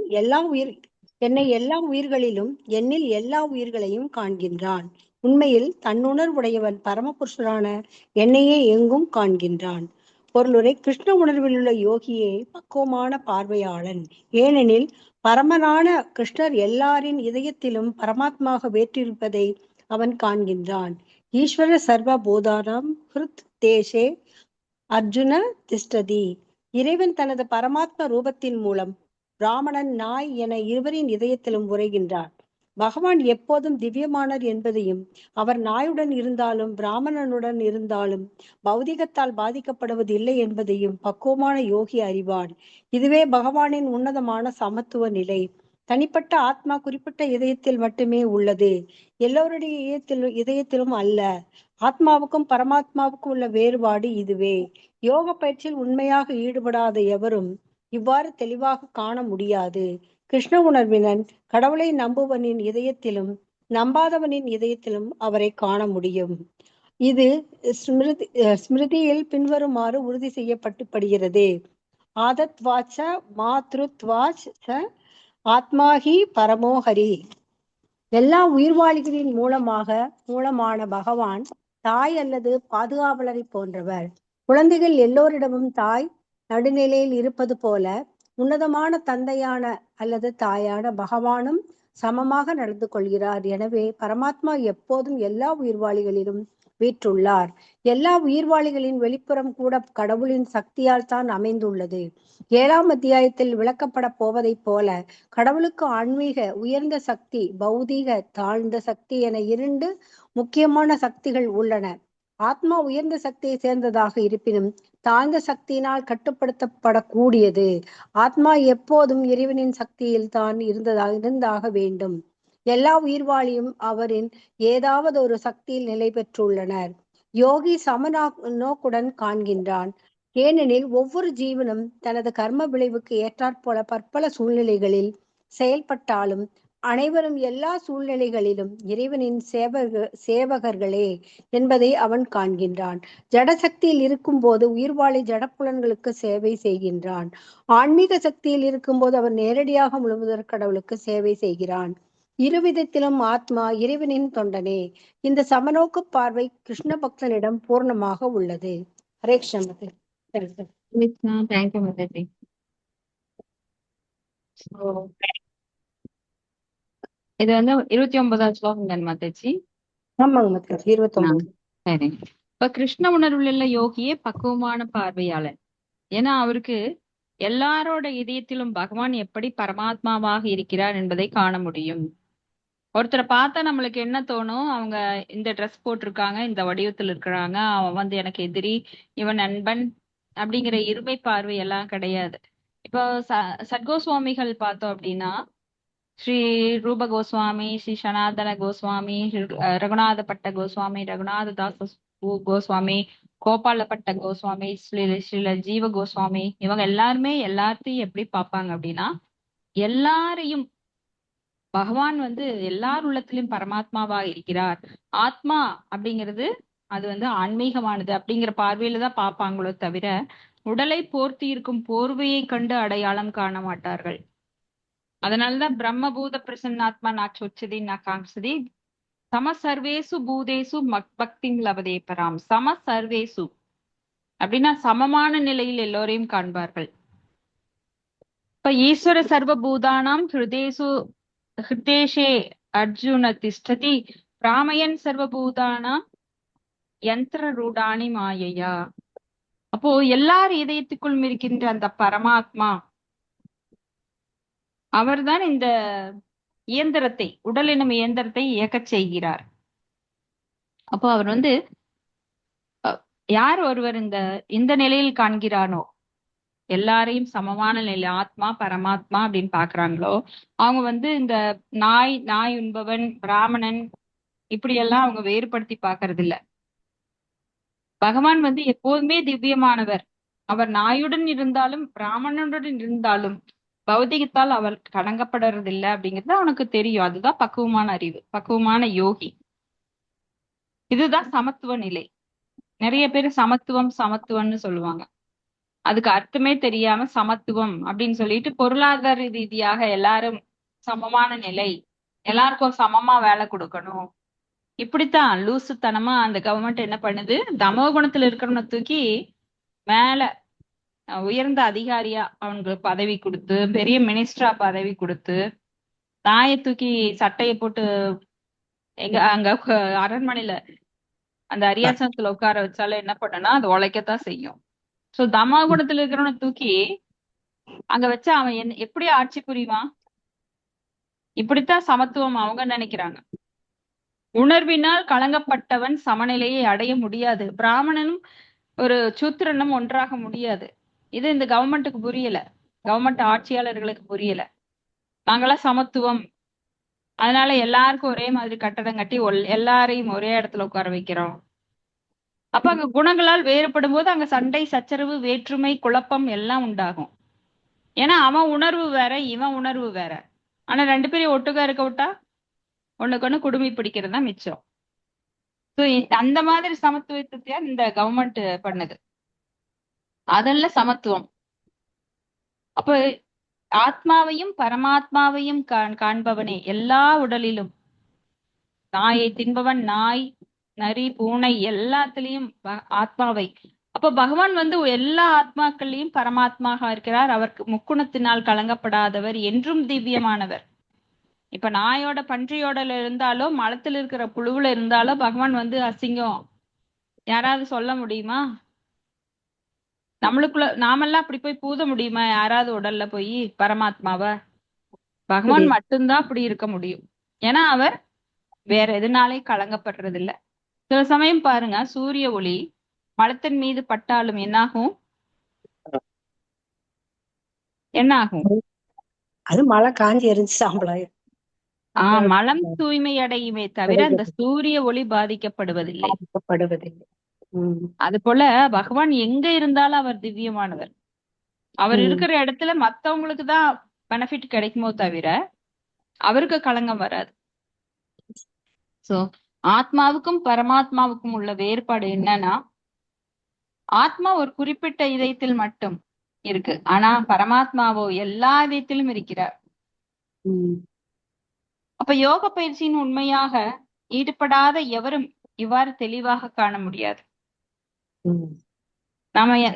எல்லா உயிர்களிலும் என்னில் எல்லா உயிர்களையும் காண்கின்றான். உண்மையில் தன்னுணர்வுடையவன் பரமபுருஷரான என்னையே எங்கும் காண்கின்றான். பொருளுரை: கிருஷ்ண உணர்வில் உள்ள யோகியே பக்குவமான பார்வையாளன். ஏனெனில் பரமனான கிருஷ்ணர் எல்லாரின் இதயத்திலும் பரமாத்மாக வேற்றிருப்பதை அவன் காண்கின்றான். ஈஸ்வர சர்வ பூதானாம் ஹிருத் தேசே அர்ஜுன திஷ்டதி. இறைவன் தனது பரமாத்ம ரூபத்தின் மூலம் பிராமணன், நாய் என இருவரின் இதயத்திலும் உரைகின்றார். பகவான் எப்போதும் திவ்யமானர் என்பதையும், அவர் நாயுடன் இருந்தாலும் பிராமணனுடன் இருந்தாலும் பௌதிகத்தால் பாதிக்கப்படுவது இல்லை என்பதையும் பக்குவமான யோகி அறிவான். இதுவே பகவானின் உன்னதமான சமத்துவ நிலை. தனிப்பட்ட ஆத்மா குறிப்பிட்ட இதயத்தில் மட்டுமே உள்ளது, எல்லோருடைய இதயத்திலும் அல்ல. ஆத்மாவுக்கும் பரமாத்மாவுக்கும் உள்ள வேறுபாடு இதுவே. யோக பயிற்சியில் உண்மையாக ஈடுபடாத எவரும் இவ்வாறு தெளிவாக காண முடியாது. கிருஷ்ண உணர்வினன் கடவுளை நம்புவனின் இதயத்திலும் நம்பாதவனின் இதயத்திலும் அவரை காண முடியும். இது ஸ்மிருதியில் பின்வருமாறு உறுதி செய்யப்பட்டுப்படுகிறது. ஆதத் வாச்ச மாத்ருத்வாச் ஆத்மாஹி பரமோஹரி. எல்லா உயிர்வாளிகளின் மூலமான பகவான் தாய் அல்லது பாதுகாவலரை போன்றவர். குழந்தைகள் எல்லோரிடமும் தாய் நடுநிலையில் இருப்பது போல உன்னதமான தந்தையான அல்லது தாயான பகவானும் சமமாக நடந்து கொள்கிறார். எனவே பரமாத்மா எப்போதும் எல்லா உயிர்வாளிகளிலும் வீற்றுள்ளார். எல்லா உயிர்வாளிகளின் வெளிப்புறம் கூட கடவுளின் சக்தியால் தான் அமைந்துள்ளது. 7ஆம் அத்தியாயத்தில் விளக்கப்பட போவதை போல கடவுளுக்கு ஆன்மீக உயர்ந்த சக்தி, பௌதீக தாழ்ந்த சக்தி என 2 முக்கியமான சக்திகள் உள்ளன. ஆத்மா உயர்ந்த சக்தியை சேர்ந்ததாக இருப்பினும் தாழ்ந்த சக்தியினால் கட்டுப்படுத்தப்படக்கூடியது. ஆத்மா எப்போதும் இறைவனின் சக்தியில் தான் இருந்தாக வேண்டும். எல்லா உயிர்வாளியும் அவரின் ஏதாவது ஒரு சக்தியில் நிலை பெற்றுள்ளனர். யோகி நோக்குடன் காண்கின்றான். ஏனெனில் ஒவ்வொரு ஜீவனும் தனது கர்ம விளைவுக்கு ஏற்றாற்போல பற்பல சூழ்நிலைகளில் செயல்பட்டாலும் அனைவரும் எல்லா சூழ்நிலைகளிலும் இறைவனின் சேவகர்களே என்பதை அவன் காண்கின்றான். ஜடசக்தியில் இருக்கும் போது உயிர்வாழி ஜடப்புலன்களுக்கு சேவை செய்கின்றான். ஆன்மீக சக்தியில் இருக்கும்போது அவன் நேரடியாக முழுமுதற் கடவுளுக்கு சேவை செய்கிறான். இருவிதத்திலும் ஆத்மா இறைவனின் தொண்டனே. இந்த சமநோக்கு பார்வை கிருஷ்ண பக்தனிடம் பூர்ணமாக உள்ளது. ஹரே கிருஷ்ண. தேங்க்யூ மாதாஜி. இது வந்து 29வது ஸ்லோகம் தான் மாதாஜி. ஆமாங்க மாதாஜி, 29. சரி. இப்ப கிருஷ்ண உணர்வுள்ள யோகியே பக்குவமான பார்வையாளர். ஏன்னா அவருக்கு எல்லாரோட இதயத்திலும் பகவான் எப்படி பரமாத்மாவாக இருக்கிறார் என்பதை காண முடியும். ஒருத்தரை பார்த்தா நம்மளுக்கு என்ன தோணும், அவங்க இந்த ட்ரெஸ் போட்டிருக்காங்க, இந்த வடிவத்தில் இருக்கிறாங்க, அவன் வந்து எனக்கு எதிரி, இவன் நண்பன் அப்படிங்கிற இருமை பார்வை எல்லாம் கிடையாது. இப்போ சத்கோஸ்வாமிகள் பார்த்தோம் அப்படின்னா, ஸ்ரீ ரூப கோஸ்வாமி, ஸ்ரீ சனாதன கோஸ்வாமி, ரகுநாதப்பட்ட கோஸ்வாமி, ரகுநாததாச கோஸ்வாமி, கோபாலப்பட்ட கோஸ்வாமி, ஸ்ரீல ஜீவ கோஸ்வாமி, இவங்க எல்லாருமே எல்லாத்தையும் எப்படி பார்ப்பாங்க அப்படின்னா, எல்லாரையும் பகவான் வந்து எல்லார் உள்ளத்திலும் பரமாத்மாவா இருக்கிறார். ஆத்மா அப்படிங்கிறது அது வந்து ஆன்மீகமானது அப்படிங்கிற பார்வையில தான் பார்ப்பாங்களோ தவிர உடலை போர்த்தி இருக்கும் போர்வையை கண்டு அடையாளம் காண மாட்டார்கள். அதனாலதான் பிரம்மபூத பிரசன்னாத்மா நாச்சொச்சதி நாகாங்சதி சம சர்வேசு பூதேசு பக்தி லபதே பராம். சம சர்வேசு அப்படின்னா சமமான நிலையில் எல்லோரையும் காண்பார்கள். இப்ப ஈஸ்வர சர்வ பூதானாம் ஹிருதேஷே அர்ஜுன திஷ்டதி பிராமயன் சர்வபூதானாம் யந்திர ரூடாணி மாயையா. அப்போ எல்லார் இதயத்துக்குள்ளும் இருக்கின்ற அந்த பரமாத்மா அவர்தான் இந்த இயந்திரத்தை, உடல் எனும் இயந்திரத்தை இயக்கச் செய்கிறார். அப்போ அவர் வந்து யார் ஒருவர் இந்த நிலையில் காண்கிறானோ, எல்லாரையும் சமமான நிலை ஆத்மா பரமாத்மா அப்படின்னு பாக்குறாங்களோ, அவங்க வந்து இந்த நாய் உண்பவன், பிராமணன் இப்படியெல்லாம் அவங்க வேறுபடுத்தி பாக்குறது இல்ல. பகவான் வந்து எப்போதுமே திவ்யமானவர். அவர் நாயுடன் இருந்தாலும் பிராமணனுடன் இருந்தாலும் பௌதிகத்தால் அவர் கடங்கப்படுறதில்லை அப்படிங்கிறது அவனுக்கு தெரியும். அதுதான் பக்குவமான அறிவு, பக்குவமான யோகி. இதுதான் சமத்துவ நிலை. நிறைய பேர் சமத்துவம்னு சொல்லுவாங்க. அதுக்கு அர்த்தமே தெரியாம சமத்துவம் அப்படின்னு சொல்லிட்டு பொருளாதார ரீதியாக எல்லாரும் சமமான நிலை, எல்லாருக்கும் சமமா வேலை கொடுக்கணும், இப்படித்தான் லூசுத்தனமா அந்த கவர்மெண்ட் என்ன பண்ணுது, தமோ குணத்துல இருக்கிறவனை தூக்கி மேல உயர்ந்த அதிகாரியா அவங்களுக்கு பதவி கொடுத்து, பெரிய மினிஸ்டரா பதவி கொடுத்து, நாயை தூக்கி சட்டையை போட்டு அங்க அரண்மனையில அந்த அரியாசனத்துல உட்கார வச்சாலும் என்ன பண்ணனா அது உழைக்கத்தான் செய்யும். சோ தமோ குணத்துல இருக்கிறவனை தூக்கி அங்க வச்சா அவன் எப்படி ஆட்சி புரிவான்? இப்படித்தான் சமத்துவம் அவங்க நினைக்கிறாங்க. உணர்வினால் கலங்கப்பட்டவன் சமநிலையை அடைய முடியாது. பிராமணனும் ஒரு சூத்திரனும் ஒன்றாக முடியாது. இது இந்த கவர்மெண்ட்டுக்கு புரியல, கவர்மெண்ட் ஆட்சியாளர்களுக்கு புரியல. நாங்களாம் சமத்துவம், அதனால எல்லாருக்கும் ஒரே மாதிரி கட்டடம் கட்டி எல்லாரையும் ஒரே இடத்துல உட்கார வைக்கிறோம். அப்ப அங்க குணங்களால் வேறுபடும் போது அங்க சண்டை, சச்சரவு, வேற்றுமை, குழப்பம் எல்லாம் உண்டாகும். ஏன்னா அவன் உணர்வு வேற, இவன் உணர்வு வேற. ஆனா 2 பேரையும் ஒட்டுக்கா இருக்க விட்டா ஒண்ணுக்கு ஒண்ணு குடுமி பிடிக்கிறது தான் மிச்சம். ஸோ அந்த மாதிரி சமத்துவத்தை இந்த கவர்மெண்ட் பண்ணுது. அதெல்லாம் சமத்துவம். அப்ப ஆத்மாவையும் பரமாத்மாவையும் காண்பவனே எல்லா உடலிலும். நாயை தின்பவன் நாய், நரி, பூனை எல்லாத்துலயும் ஆத்மாவை. அப்ப பகவான் வந்து எல்லா ஆத்மாக்கள்லயும் பரமாத்மாக இருக்கிறார். அவருக்கு முக்குணத்தினால் கலங்கப்படாதவர், என்றும் திவ்யமானவர். இப்ப நாயோட பன்றியோடல இருந்தாலோ மலத்துல இருக்கிற புழுவுல இருந்தாலோ பகவான் வந்து அசிங்கம் யாராவது சொல்ல முடியுமா? நம்மளுக்குள்ள நாமெல்லாம் அப்படி போய் பூத முடியுமா யாராவது உடல்ல போய் பரமாத்மாவ? பகவான் மட்டும்தான் அப்படி இருக்க முடியும். ஏன்னா அவர் வேற எதுனாலே கலங்கப்படுறது இல்ல. சில சமயம் பாருங்க, சூரிய ஒளி மலத்தின் மீது பட்டாலும் என்னாகும்? அது மழை காஞ்சி எரிஞ்சு சாம்பலாயிரும். மலம் தூய்மை அடையுமே தவிர அந்த சூரிய ஒளி பாதிக்கப்படுவதில்லை. அது போல பகவான் எங்க இருந்தாலும் அவர் திவ்யமானவர். அவர் இருக்கிற இடத்துல மத்தவங்களுக்கு தான் பெனிஃபிட் கிடைக்குமோ தவிர அவருக்கு களங்கம் வராது. சோ ஆத்மாவுக்கும் பரமாத்மாவுக்கும் உள்ள வேறுபாடு என்னன்னா, ஆத்மா ஒரு குறிப்பிட்ட இதயத்தில் மட்டும் இருக்கு, ஆனா பரமாத்மாவோ எல்லா இதயத்திலும் இருக்கிறார். அப்ப யோக பயிற்சியின் உண்மையாக ஈடுபடாத எவரும் இவ்வாறு தெளிவாக காண முடியாது.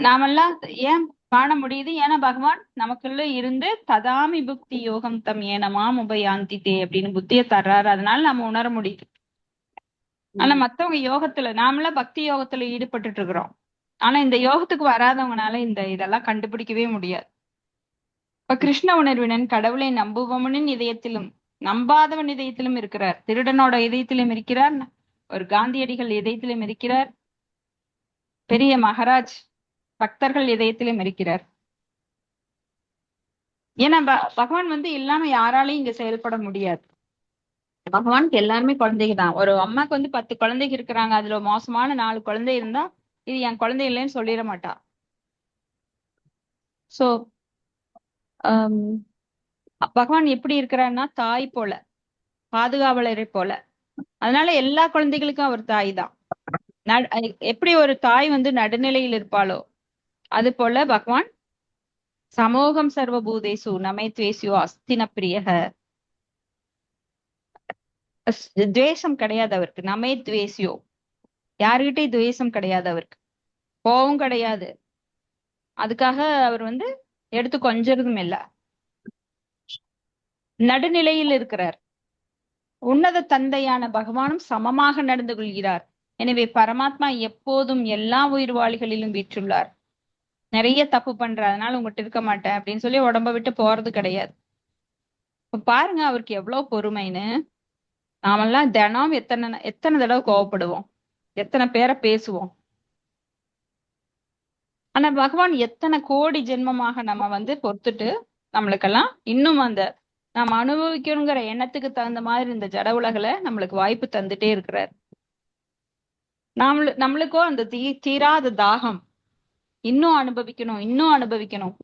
நாமெல்லாம் ஏன் காண முடியுது? ஏன்னா பகவான் நமக்குள்ள இருந்து ததாமி புக்தி யோகம் தம் ஏனமாம் உபயாந்தி தே அப்படின்னு புத்திய தர்றாரு. அதனால நம்ம உணர முடியுது. ஆனா மத்தவங்க யோகத்துல, நாமெல்லாம் பக்தி யோகத்துல ஈடுபட்டு இருக்கிறோம். ஆனா இந்த யோகத்துக்கு வராதவங்கனால இதெல்லாம் கண்டுபிடிக்கவே முடியாது. இப்ப கிருஷ்ண உணர்வினன் கடவுளை நம்புபவனின் இதயத்திலும் நம்பாதவன் இதயத்திலும் இருக்கிறார். திருடனோட இதயத்திலும் இருக்கிறார், ஒரு காந்தியடிகள் இதயத்திலும் இருக்கிறார், பெரிய மகாராஜ் பக்தர்கள் இதயத்திலும் இருக்கிறார். ஏன்னா பகவான் வந்து இல்லாம யாராலையும் இங்க செயல்பட முடியாது. பகவானுக்கு எல்லாருமே குழந்தைங்க தான். ஒரு அம்மாக்கு வந்து 10 குழந்தைங்க இருக்கிறாங்க, அதுல மோசமான 4 குழந்தை இருந்தா இது என் குழந்தை இல்லைன்னு சொல்லிட மாட்டா. சோ பகவான் எப்படி இருக்கிறார்னா தாய் போல, பாதுகாவலரை போல. அதனால எல்லா குழந்தைகளுக்கும் அவர் தாய் தான். எப்படி ஒரு தாய் வந்து நடுநிலையில் இருப்பாளோ அது போல பகவான் சமோகம் சர்வபூதேசு நமை துவேசியோ அஸ்தின பிரியக. துவேஷம் கிடையாது அவருக்கு. நமே துவேசியோ, யாருகிட்டயும் துவேஷம் கிடையாது அவருக்கு. கோபம் கிடையாது. அதுக்காக அவர் வந்து எடுத்து கொஞ்சறதும் இல்ல. நடுநிலையில் இருக்கிறார். உன்னத தந்தையான பகவானும் சமமாக நடந்து கொள்கிறார். எனவே பரமாத்மா எப்போதும் எல்லா உயிர்வாளிகளிலும் வீற்றுள்ளார். நிறைய தப்பு பண்ற, அதனால உங்ககிட்ட இருக்க மாட்டேன் அப்படின்னு சொல்லி உடம்ப விட்டு போறது கிடையாது. இப்ப பாருங்க அவருக்கு எவ்வளவு பொறுமைன்னு. நாமெல்லாம் தினம் எத்தனை தடவை கோவப்படுவோம், எத்தனை பேரை பேசுவோம். ஆனா பகவான் எத்தனை கோடி ஜென்மமாக நம்ம வந்து பொறுத்துட்டு நம்மளுக்கெல்லாம் இன்னும் அந்த நம்ம அனுபவிக்கணுங்கிற எண்ணத்துக்கு தகுந்த மாதிரி இந்த ஜட உலகில நம்மளுக்கு வாய்ப்பு தந்துட்டே இருக்கிறார். நம்மளுக்கோ அந்த தீராத தாகம், இன்னும் அனுபவிக்கணும் இன்னும் அனுபவிக்கணும்.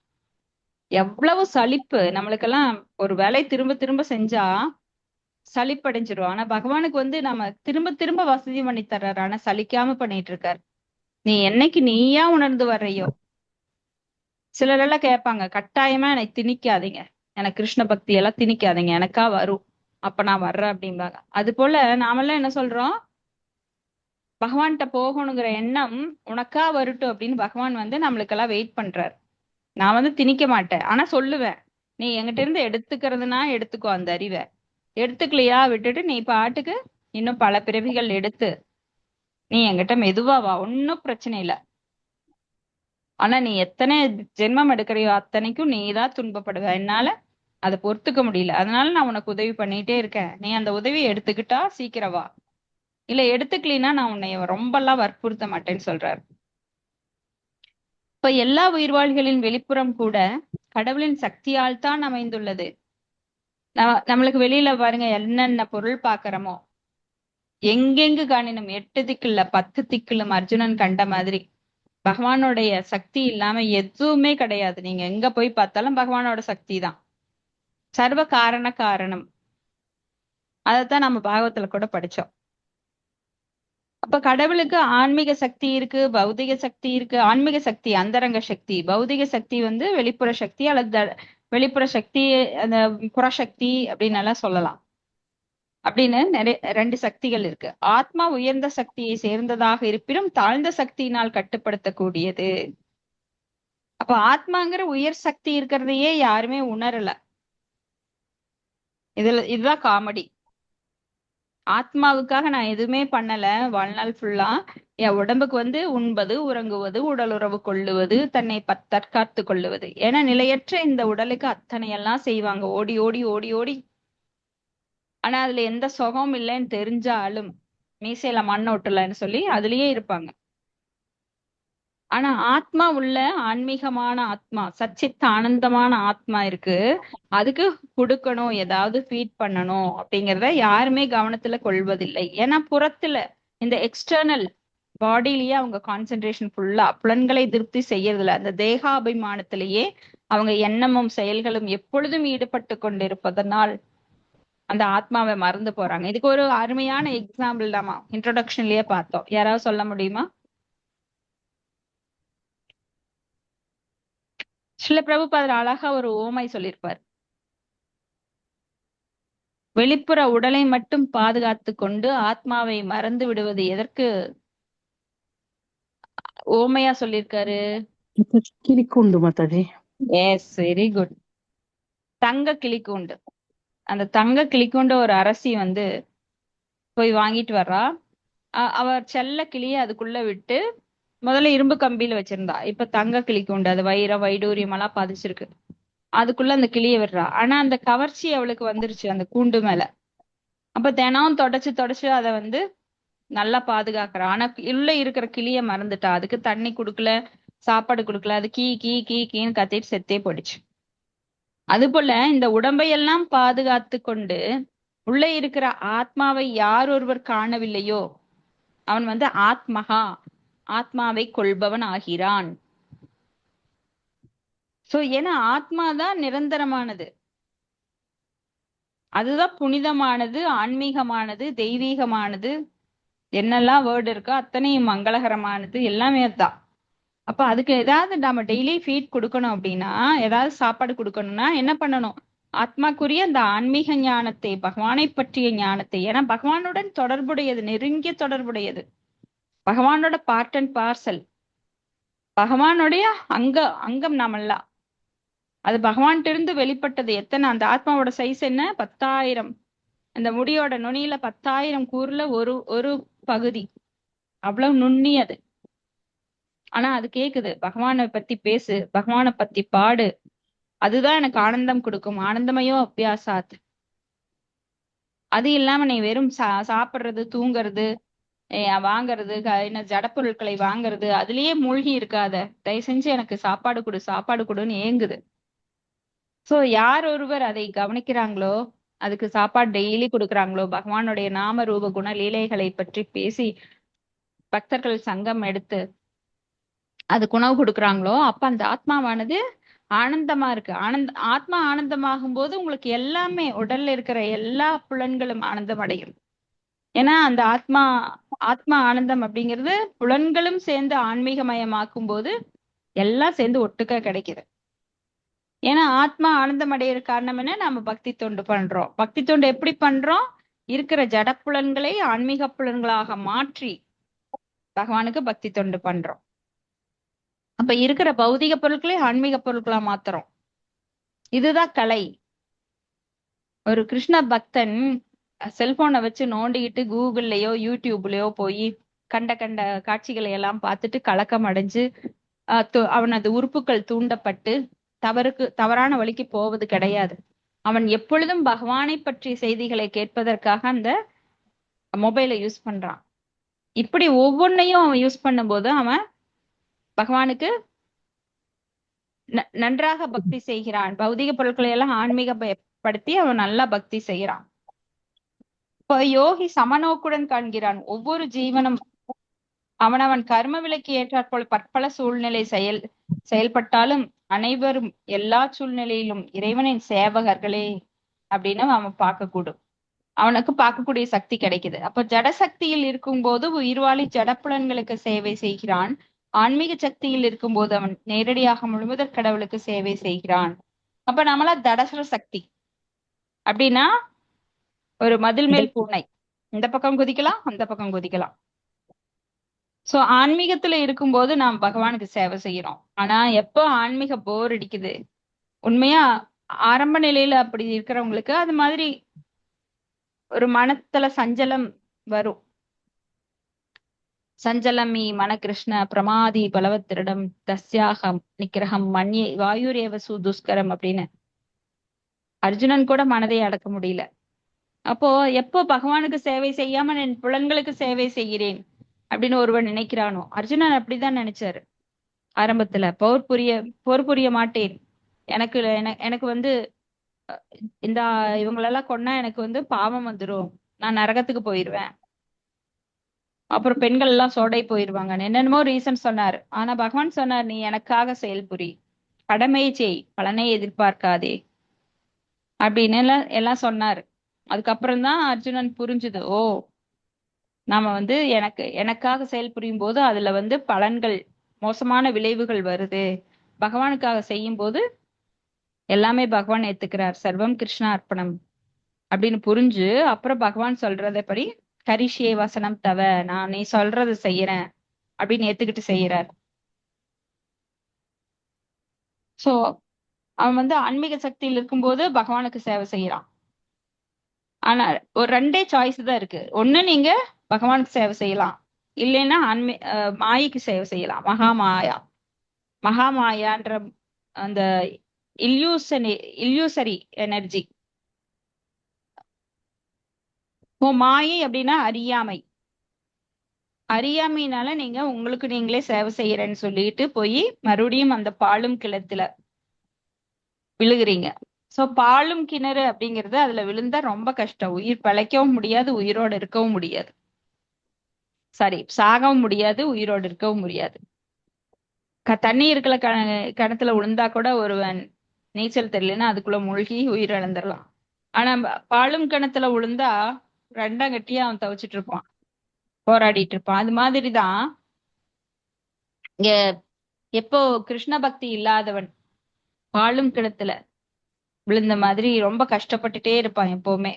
எவ்வளவு சலிப்பு நம்மளுக்கெல்லாம். ஒரு வேலை திரும்ப திரும்ப செஞ்சா சலிப்படைஞ்சிரும். ஆனா பகவானுக்கு வந்து நம்ம திரும்ப திரும்ப வசதி பண்ணி தர்றாரு, ஆனா சலிக்காம பண்ணிட்டு இருக்காரு. நீ என்னைக்கு நீயா உணர்ந்து வர்றையோ. சிலரெல்லாம் கேட்பாங்க, கட்டாயமா எனக்கு திணிக்காதீங்க, எனக்கு கிருஷ்ண பக்தி எல்லாம் திணிக்காதீங்க, எனக்கா வரும் அப்ப நான் வர்றேன் அப்படிம்பாங்க. அது போல நாமெல்லாம் என்ன சொல்றோம், பகவான்கிட்ட போகணுங்கிற எண்ணம் உனக்கா வரட்டும் அப்படின்னு பகவான் வந்து நம்மளுக்கெல்லாம் வெயிட் பண்றாரு. நான் வந்து திணிக்க மாட்டேன், ஆனா சொல்லுவேன், நீ என்கிட்ட இருந்து எடுத்துக்கிறதுனா எடுத்துக்கோ, அந்த அறிவை எடுத்துக்கலையா விட்டுட்டு நீ பாட்டுக்கு இன்னும் பல பிறவிகள் எடுத்து நீ என்கிட்ட மெதுவா வா, ஒன்னும் பிரச்சனை இல்லை. ஆனா நீ எத்தனை ஜென்மம் எடுக்கிறியோ அத்தனைக்கும் நீ தான் துன்பப்படுவ. என்னால அதை பொறுத்துக்க முடியல, அதனால நான் உனக்கு உதவி பண்ணிட்டே இருக்கேன். நீ அந்த உதவியை எடுத்துக்கிட்டா சீக்கிரம் வா, இல்ல எடுத்துக்கலினா நான் உன்னை ரொம்பலாம் வற்புறுத்த மாட்டேன்னு சொல்றாரு. இப்ப எல்லா உயிர்வாழ்களின் வெளிப்புறம் கூட கடவுளின் சக்தியால் தான் அமைந்துள்ளது. நம்மளுக்கு வெளியில பாருங்க என்னென்ன பொருள் பாக்குறோமோ, எங்கெங்கு காணினும் 8 திக்குல 10 திக்குலும் அர்ஜுனன் கண்ட மாதிரி பகவானுடைய சக்தி இல்லாம எதுவுமே கிடையாது. நீங்க எங்க போய் பார்த்தாலும் பகவானோட சக்தி தான். சர்வ காரண காரணம். அதைத்தான் நம்ம பாகவத்துல கூட படிச்சோம். அப்ப கடவுளுக்கு ஆன்மீக சக்தி இருக்கு, பௌதிக சக்தி இருக்கு. ஆன்மீக சக்தி அந்தரங்க சக்தி, பௌதிக சக்தி வந்து வெளிப்புற சக்தி அல்லது வெளிப்புற சக்தி, அந்த புறசக்தி அப்படின்னு எல்லாம் சொல்லலாம். அப்படின்னு நிறைய 2 சக்திகள் இருக்கு. ஆத்மா உயர்ந்த சக்தியை சேர்ந்ததாக இருப்பினும் தாழ்ந்த சக்தியினால் கட்டுப்படுத்தக்கூடியது. அப்ப ஆத்மாங்கிற உயர் சக்தி இருக்கிறதையே யாருமே உணரல. இதுதான் காமெடி. ஆத்மாவுக்காக நான் எதுவுமே பண்ணல வாழ்நாள் ஃபுல்லா. என் உடம்புக்கு வந்து உண்பது, உறங்குவது, உடலுறவு கொள்ளுவது, தன்னை தற்காத்து கொள்ளுவது. ஏன்னா நிலையற்ற இந்த உடலுக்கு அத்தனையெல்லாம் செய்வாங்க, ஓடி ஓடி ஓடி ஓடி. ஆனா அதுல எந்த சுகமும் இல்லைன்னு தெரிஞ்சாலும் மீசையில மண் ஒட்டலன்னு சொல்லி அதுலயே இருப்பாங்க. ஆனா ஆத்மா உள்ள ஆன்மீகமான ஆத்மா, சச்சித் ஆனந்தமான ஆத்மா இருக்கு. அதுக்கு கொடுக்கணும், ஏதாவது ஃபீட் பண்ணணும் அப்படிங்கிறத யாருமே கவனத்துல கொள்வதில்லை. ஏன்னா புறத்துல இந்த எக்ஸ்டர்னல் பாடியிலேயே அவங்க கான்சென்ட்ரேஷன் ஃபுல்லா புலன்களை திருப்தி செய்யறதுல, அந்த தேகாபிமானத்திலேயே அவங்க எண்ணமும் செயல்களும் எப்பொழுதும் ஈடுபட்டு கொண்டிருப்பதனால் அந்த ஆத்மாவை மறந்து போறாங்க. இதுக்கு ஒரு அருமையான எக்ஸாம்பிள் தாமா இன்ட்ரோடக்ஷன்லயே பார்த்தோம். யாராவது சொல்ல முடியுமா? சில பிரபுபாதர் அழகா ஒரு ஓமை சொல்லியிருப்பார். வெளிப்புற உடலை மட்டும் பாதுகாத்து கொண்டு ஆத்மாவை மறந்து விடுவது எதற்கு ஓமையா சொல்லியிருக்காரு? கிளிக்கூண்டு மாதாஜி. Yes, very good. தங்க கிளிக்கூண்டு. அந்த தங்க கிளிக்கூண்டு ஒரு அரசி வந்து போய் வாங்கிட்டு வர்றா. அவர் செல்ல கிளியை அதுக்குள்ள விட்டு முதல்ல இரும்பு கம்பியில வச்சிருந்தா. இப்ப தங்க கிளிக்கூண்டு, அது வைரம் வைடூரியம் எல்லாம் பதிச்சிருக்கு. அதுக்குள்ள அந்த கிளியை விடுறா. ஆனா அந்த கவர்ச்சி அவளுக்கு வந்துருச்சு அந்த கூண்டு மேல. அப்ப தினம் தொடச்சு தொடச்சு அதை வந்து நல்லா பாதுகாக்கிறா. ஆனா உள்ள இருக்கிற கிளிய மறந்துட்டா. அதுக்கு தண்ணி குடுக்கல, சாப்பாடு குடுக்கல. அது கீ கீ கீ கீன்னு கத்திட்டு செத்தே போயிடுச்சு. அது போல இந்த உடம்பையெல்லாம் பாதுகாத்து கொண்டு உள்ள இருக்கிற ஆத்மாவை யார் ஒருவர் காணவில்லையோ அவன் வந்து ஆத்மகா, ஆத்மாவை கொள்பவன் ஆகிறான். சோ ஏன்னா ஆத்மாதான் நிரந்தரமானது, அதுதான் புனிதமானது, ஆன்மீகமானது, தெய்வீகமானது, என்னெல்லாம் வேர்டு இருக்கோ அத்தனையும் மங்களகரமானது, எல்லாமே தான். அப்ப அதுக்கு ஏதாவது நம்ம டெய்லி ஃபீட் கொடுக்கணும் அப்படின்னா, ஏதாவது சாப்பாடு கொடுக்கணும்னா என்ன பண்ணணும்? ஆத்மாக்குரிய அந்த ஆன்மீக ஞானத்தை, பகவானை பற்றிய ஞானத்தை. ஏன்னா பகவானுடன் தொடர்புடையது, நெருங்கிய தொடர்புடையது. பகவானோட பார்ட் அண்ட் பார்சல், பகவானுடைய அங்கம் நாமெல்லாம். அது பகவான்கிட்ட இருந்து வெளிப்பட்டது. எத்தனை அந்த ஆத்மாவோட சைஸ் என்ன? 10,000. அந்த முடியோட நுனியில 10,000 கூறுல ஒரு பகுதி. அவ்வளவு நுண்ணியது. ஆனா அது கேக்குது, பகவானை பத்தி பேசு, பகவானை பத்தி பாடு, அதுதான் எனக்கு ஆனந்தம் கொடுக்கும். ஆனந்தமயோ அபியாசாத். அது இல்லாம நீ வெறும் சாப்பிடுறது, தூங்குறது, வாங்குறது, என்ன ஜடப்பொருட்களை வாங்குறது, அதுலயே மூழ்கி இருக்காத. தயவு செஞ்சு எனக்கு சாப்பாடு கொடு, சாப்பாடு கொடுன்னு ஏங்குது. சோ யார் ஒருவர் அதை கவனிக்கிறாங்களோ, அதுக்கு சாப்பாடு டெய்லி கொடுக்குறாங்களோ, பகவானுடைய நாம ரூப குண லீலைகளை பற்றி பேசி பக்தர்கள் சங்கம் எடுத்து அதுக்கு உணவு கொடுக்குறாங்களோ, அப்ப அந்த ஆத்மாவானது ஆனந்தமா இருக்கு. ஆத்மா ஆனந்தமாகும் போது உங்களுக்கு எல்லாமே, உடல்ல இருக்கிற எல்லா புலன்களும் ஆனந்தம் அடையும். ஏன்னா அந்த ஆத்மா ஆனந்தம் அப்படிங்கிறது புலன்களும் சேர்ந்து ஆன்மீகமயமாக்கும் போது எல்லாம் சேர்ந்து ஒட்டுக்கா கிடைக்குது. ஏன்னா ஆத்மா ஆனந்தம் அடையிற காரணம் என்ன? நம்ம பக்தி தொண்டு பண்றோம். பக்தி தொண்டு எப்படி பண்றோம்? இருக்கிற ஜட புலன்களை ஆன்மீக புலன்களாக மாற்றி பகவானுக்கு பக்தி தொண்டு பண்றோம். அப்ப இருக்கிற பௌதிக பொருட்களை ஆன்மீக பொருட்களா மாத்துறோம். இதுதான் கலை. ஒரு கிருஷ்ண பக்தன் செல்போனை வச்சு நோண்டிக்கிட்டு கூகுள்லயோ யூடியூப்லயோ போய் கண்ட காட்சிகளை எல்லாம் பார்த்துட்டு கலக்கம் அடைஞ்சு அவனது உறுப்புகள் தூண்டப்பட்டு தவறான வழிக்கு போவது கிடையாது. அவன் எப்பொழுதும் பகவானை பற்றிய செய்திகளை கேட்பதற்காக அந்த மொபைலை யூஸ் பண்றான். இப்படி ஒவ்வொன்னையும் அவன் யூஸ் பண்ணும்போது அவன் பகவானுக்கு நன்றாக பக்தி செய்கிறான். பௌதிக பொருட்களை எல்லாம் ஆன்மீகப்படுத்தி அவன் நல்லா பக்தி செய்யறான். இப்போ யோகி சமநோக்குடன் காண்கிறான். ஒவ்வொரு ஜீவனும் அவனவன் கர்ம விலைக்கு ஏற்றாற்போல் பற்பல சூழ்நிலை செயல்பட்டாலும் அனைவரும் எல்லா சூழ்நிலையிலும் இறைவனின் சேவகர்களே அப்படின்னு அவன் பார்க்கக்கூடும். அவனுக்கு பார்க்கக்கூடிய சக்தி கிடைக்குது. அப்ப ஜடசக்தியில் இருக்கும்போது உயிர்வாழி ஜடப்புலன்களுக்கு சேவை செய்கிறான். ஆன்மீக சக்தியில் இருக்கும்போது அவன் நேரடியாக முழுமுதற் கடவுளுக்கு சேவை செய்கிறான். அப்ப நம்மள தடசர சக்தி அப்படின்னா ஒரு மதில் மேல் பூனை, இந்த பக்கம் குதிக்கலாம் அந்த பக்கம் குதிக்கலாம். சோ ஆன்மீகத்துல இருக்கும்போது நாம் பகவானுக்கு சேவை செய்யறோம். ஆனா எப்போ ஆன்மீக போர் அடிக்குது, உண்மையா ஆரம்ப நிலையில அப்படி இருக்கிறவங்களுக்கு அது மாதிரி ஒரு மனத்துல சஞ்சலம் வரும். சஞ்சலமி மன கிருஷ்ண பிரமாதி பலவத்திரிடம் தஸ்யாகம் நிக்கிரகம் மண்யே வாயுரேவ சுதுஷ்கரம் அப்படின்னு அர்ஜுனன் கூட மனதை அடக்க முடியல. அப்போ எப்போ பகவானுக்கு சேவை செய்யாம என் புலன்களுக்கு சேவை செய்கிறேன் அப்படின்னு ஒருவன் நினைக்கிறானோ, அர்ஜுனன் அப்படிதான் நினைச்சாரு ஆரம்பத்துல. போர் புரிய மாட்டேன், எனக்கு வந்து இந்த இவங்களெல்லாம் கொன்னா எனக்கு பாவம் வந்துரும், நான் நரகத்துக்கு போயிருவேன், அப்புறம் பெண்கள் எல்லாம் சோடை போயிருவாங்க, என்னென்னமோ ரீசன் சொன்னாரு. ஆனா பகவான் சொன்னார், நீ எனக்காக செயல்புரி, கடமையை செய், பலனை எதிர்பார்க்காதே அப்படின்னு எல்லாம் சொன்னாரு. அதுக்கப்புறம் தான் அர்ஜுனன் புரிஞ்சுது, ஓ நாம எனக்காக செயல்புரியும் போது அதுல பலன்கள் மோசமான விளைவுகள் வருது, பகவானுக்காக செய்யும் போது எல்லாமே பகவான் ஏத்துக்கிறார், சர்வம் கிருஷ்ணா அர்ப்பணம் அப்படின்னு புரிஞ்சு அப்புறம் பகவான் சொல்றதபடி கரிஷியே வசனம் தவ, நான் நீ சொல்றது செய்யறேன் அப்படின்னு ஏத்துக்கிட்டு செய்யறார். சோ அவன் ஆன்மீக சக்தியில் இருக்கும்போது பகவானுக்கு சேவை செய்யறான். ஆனா ஒரு ரெண்டே சாய்ஸ் தான் இருக்கு. ஒண்ணு நீங்க பகவானுக்கு சேவை செய்யலாம், இல்லைன்னா மாயைக்கு சேவை செய்யலாம். மகாமாயான்ற அந்த இல்யூசரி எனர்ஜி. மாயை அப்படின்னா அறியாமையினால நீங்க உங்களுக்கு நீங்களே சேவை செய்யறேன்னு சொல்லிட்டு போய் மறுபடியும் அந்த பாலும் கிணத்துல விழுகுறீங்க. சோ பாலும் கிணறு அப்படிங்கிறது அதுல விழுந்தா ரொம்ப கஷ்டம். உயிர் பிழைக்கவும் முடியாது, உயிரோடு இருக்கவும் முடியாது. சாகவும் முடியாது, உயிரோடு இருக்கவும் முடியாது. தண்ணி இருக்கிற கிணத்துல விழுந்தா கூட ஒருவன் நீச்சல் தெரியலன்னா அதுக்குள்ள மூழ்கி உயிர் இழந்துடலாம். ஆனா பாலும் கிணத்துல விழுந்தா ரெண்டாம் கட்டியா அவன் தவிச்சிட்டு இருப்பான், போராடிட்டு இருப்பான். அது மாதிரிதான் இங்க எப்போ கிருஷ்ண பக்தி இல்லாதவன் பாலும் கிணத்துல விழுந்த மாதிரி ரொம்ப கஷ்டப்பட்டுட்டே இருப்பான் எப்பவுமே.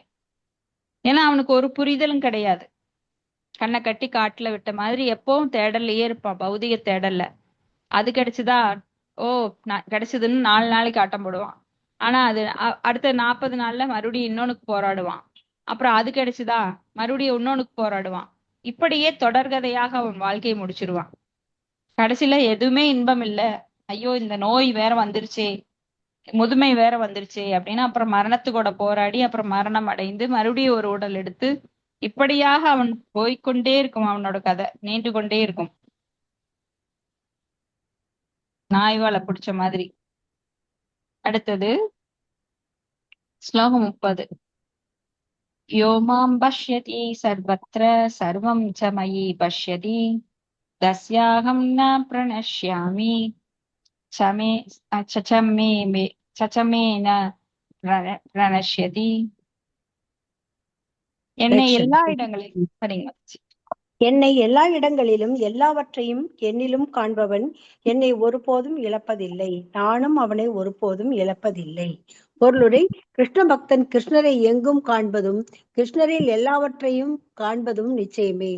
ஏன்னா அவனுக்கு ஒரு புரிதலும் கிடையாது. கண்ணை கட்டி காட்டுல விட்ட மாதிரி எப்பவும் தேடல்லையே இருப்பான், பௌதிக தேடல்ல. அது கிடைச்சுதா, ஓ கிடைச்சதுன்னு 4 நாளைக்கு ஆட்டம் போடுவான். ஆனா அது அடுத்த 40 நாள்ல மறுபடியும் இன்னொன்னுக்கு போராடுவான். அப்புறம் அது கிடைச்சுதா, மறுபடியும் இன்னொன்னுக்கு போராடுவான். இப்படியே தொடர்கதையாக அவன் வாழ்க்கையை முடிச்சிருவான். கடைசியில எதுவுமே இன்பம் இல்லை, ஐயோ இந்த நோய் வேற வந்துருச்சே, முதுமை வேற வந்துருச்சு அப்படின்னு அப்புறம் மரணத்துக்கூட போராடி அப்புறம் மரணம் அடைந்து மறுபடியும் ஒரு உடல் எடுத்து இப்படியாக அவன் போய்கொண்டே இருக்கும். அவனோட கதை நீண்டு கொண்டே இருக்கும், நாய்வாலை பிடிச்ச மாதிரி. அடுத்தது ஸ்லோகம் 30. யோமாம் பஷ்யதி சர்வத்ர சர்வம் ச மயி பஷ்யதி தஸ்யாஹம் ந பிரணஷ்யாமி சச்சமேன பிரணஷ்யதி. என்னை எல்லா இடங்களிலும் சரிங்க என்னை எல்லா இடங்களிலும் எல்லாவற்றையும் என்னிலும் காண்பவன் என்னை ஒருபோதும் இழப்பதில்லை, நானும் அவனை ஒருபோதும் இழப்பதில்லை. பொருளுரை: கிருஷ்ண பக்தன் கிருஷ்ணரை எங்கும் காண்பதும் கிருஷ்ணரில் எல்லாவற்றையும் காண்பதும் நிச்சயமே.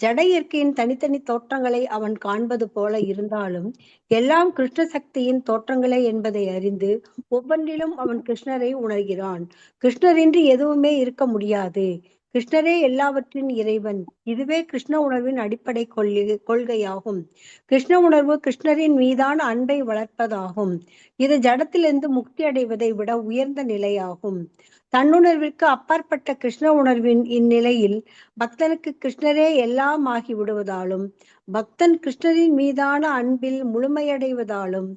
ஜட இயற்கையின் தனித்தனி தோற்றங்களை அவன் காண்பது போல இருந்தாலும் எல்லாம் கிருஷ்ண சக்தியின் தோற்றங்களே என்பதை அறிந்து ஒவ்வொன்றிலும் அவன் கிருஷ்ணரை உணர்கிறான். கிருஷ்ணரின்றி எதுவுமே இருக்க முடியாது. கிருஷ்ணரே எல்லாவற்றின் இறைவன். இதுவே கிருஷ்ண உணர்வின் அடிப்படை கொள்கையாகும். கிருஷ்ண உணர்வு கிருஷ்ணரின் மீதான அன்பை வளர்ப்பதாகும். இது ஜடத்திலிருந்து முக்தி அடைவதை விட உயர்ந்த நிலையாகும். தன்னுணர்விற்கு அப்பாற்பட்ட கிருஷ்ண உணர்வின் இந்நிலையில் பக்தனுக்கு கிருஷ்ணரே எல்லாம் ஆகி விடுவதாலும், பக்தன் கிருஷ்ணரின் மீதான அன்பில் முழுமையடைவதாலும்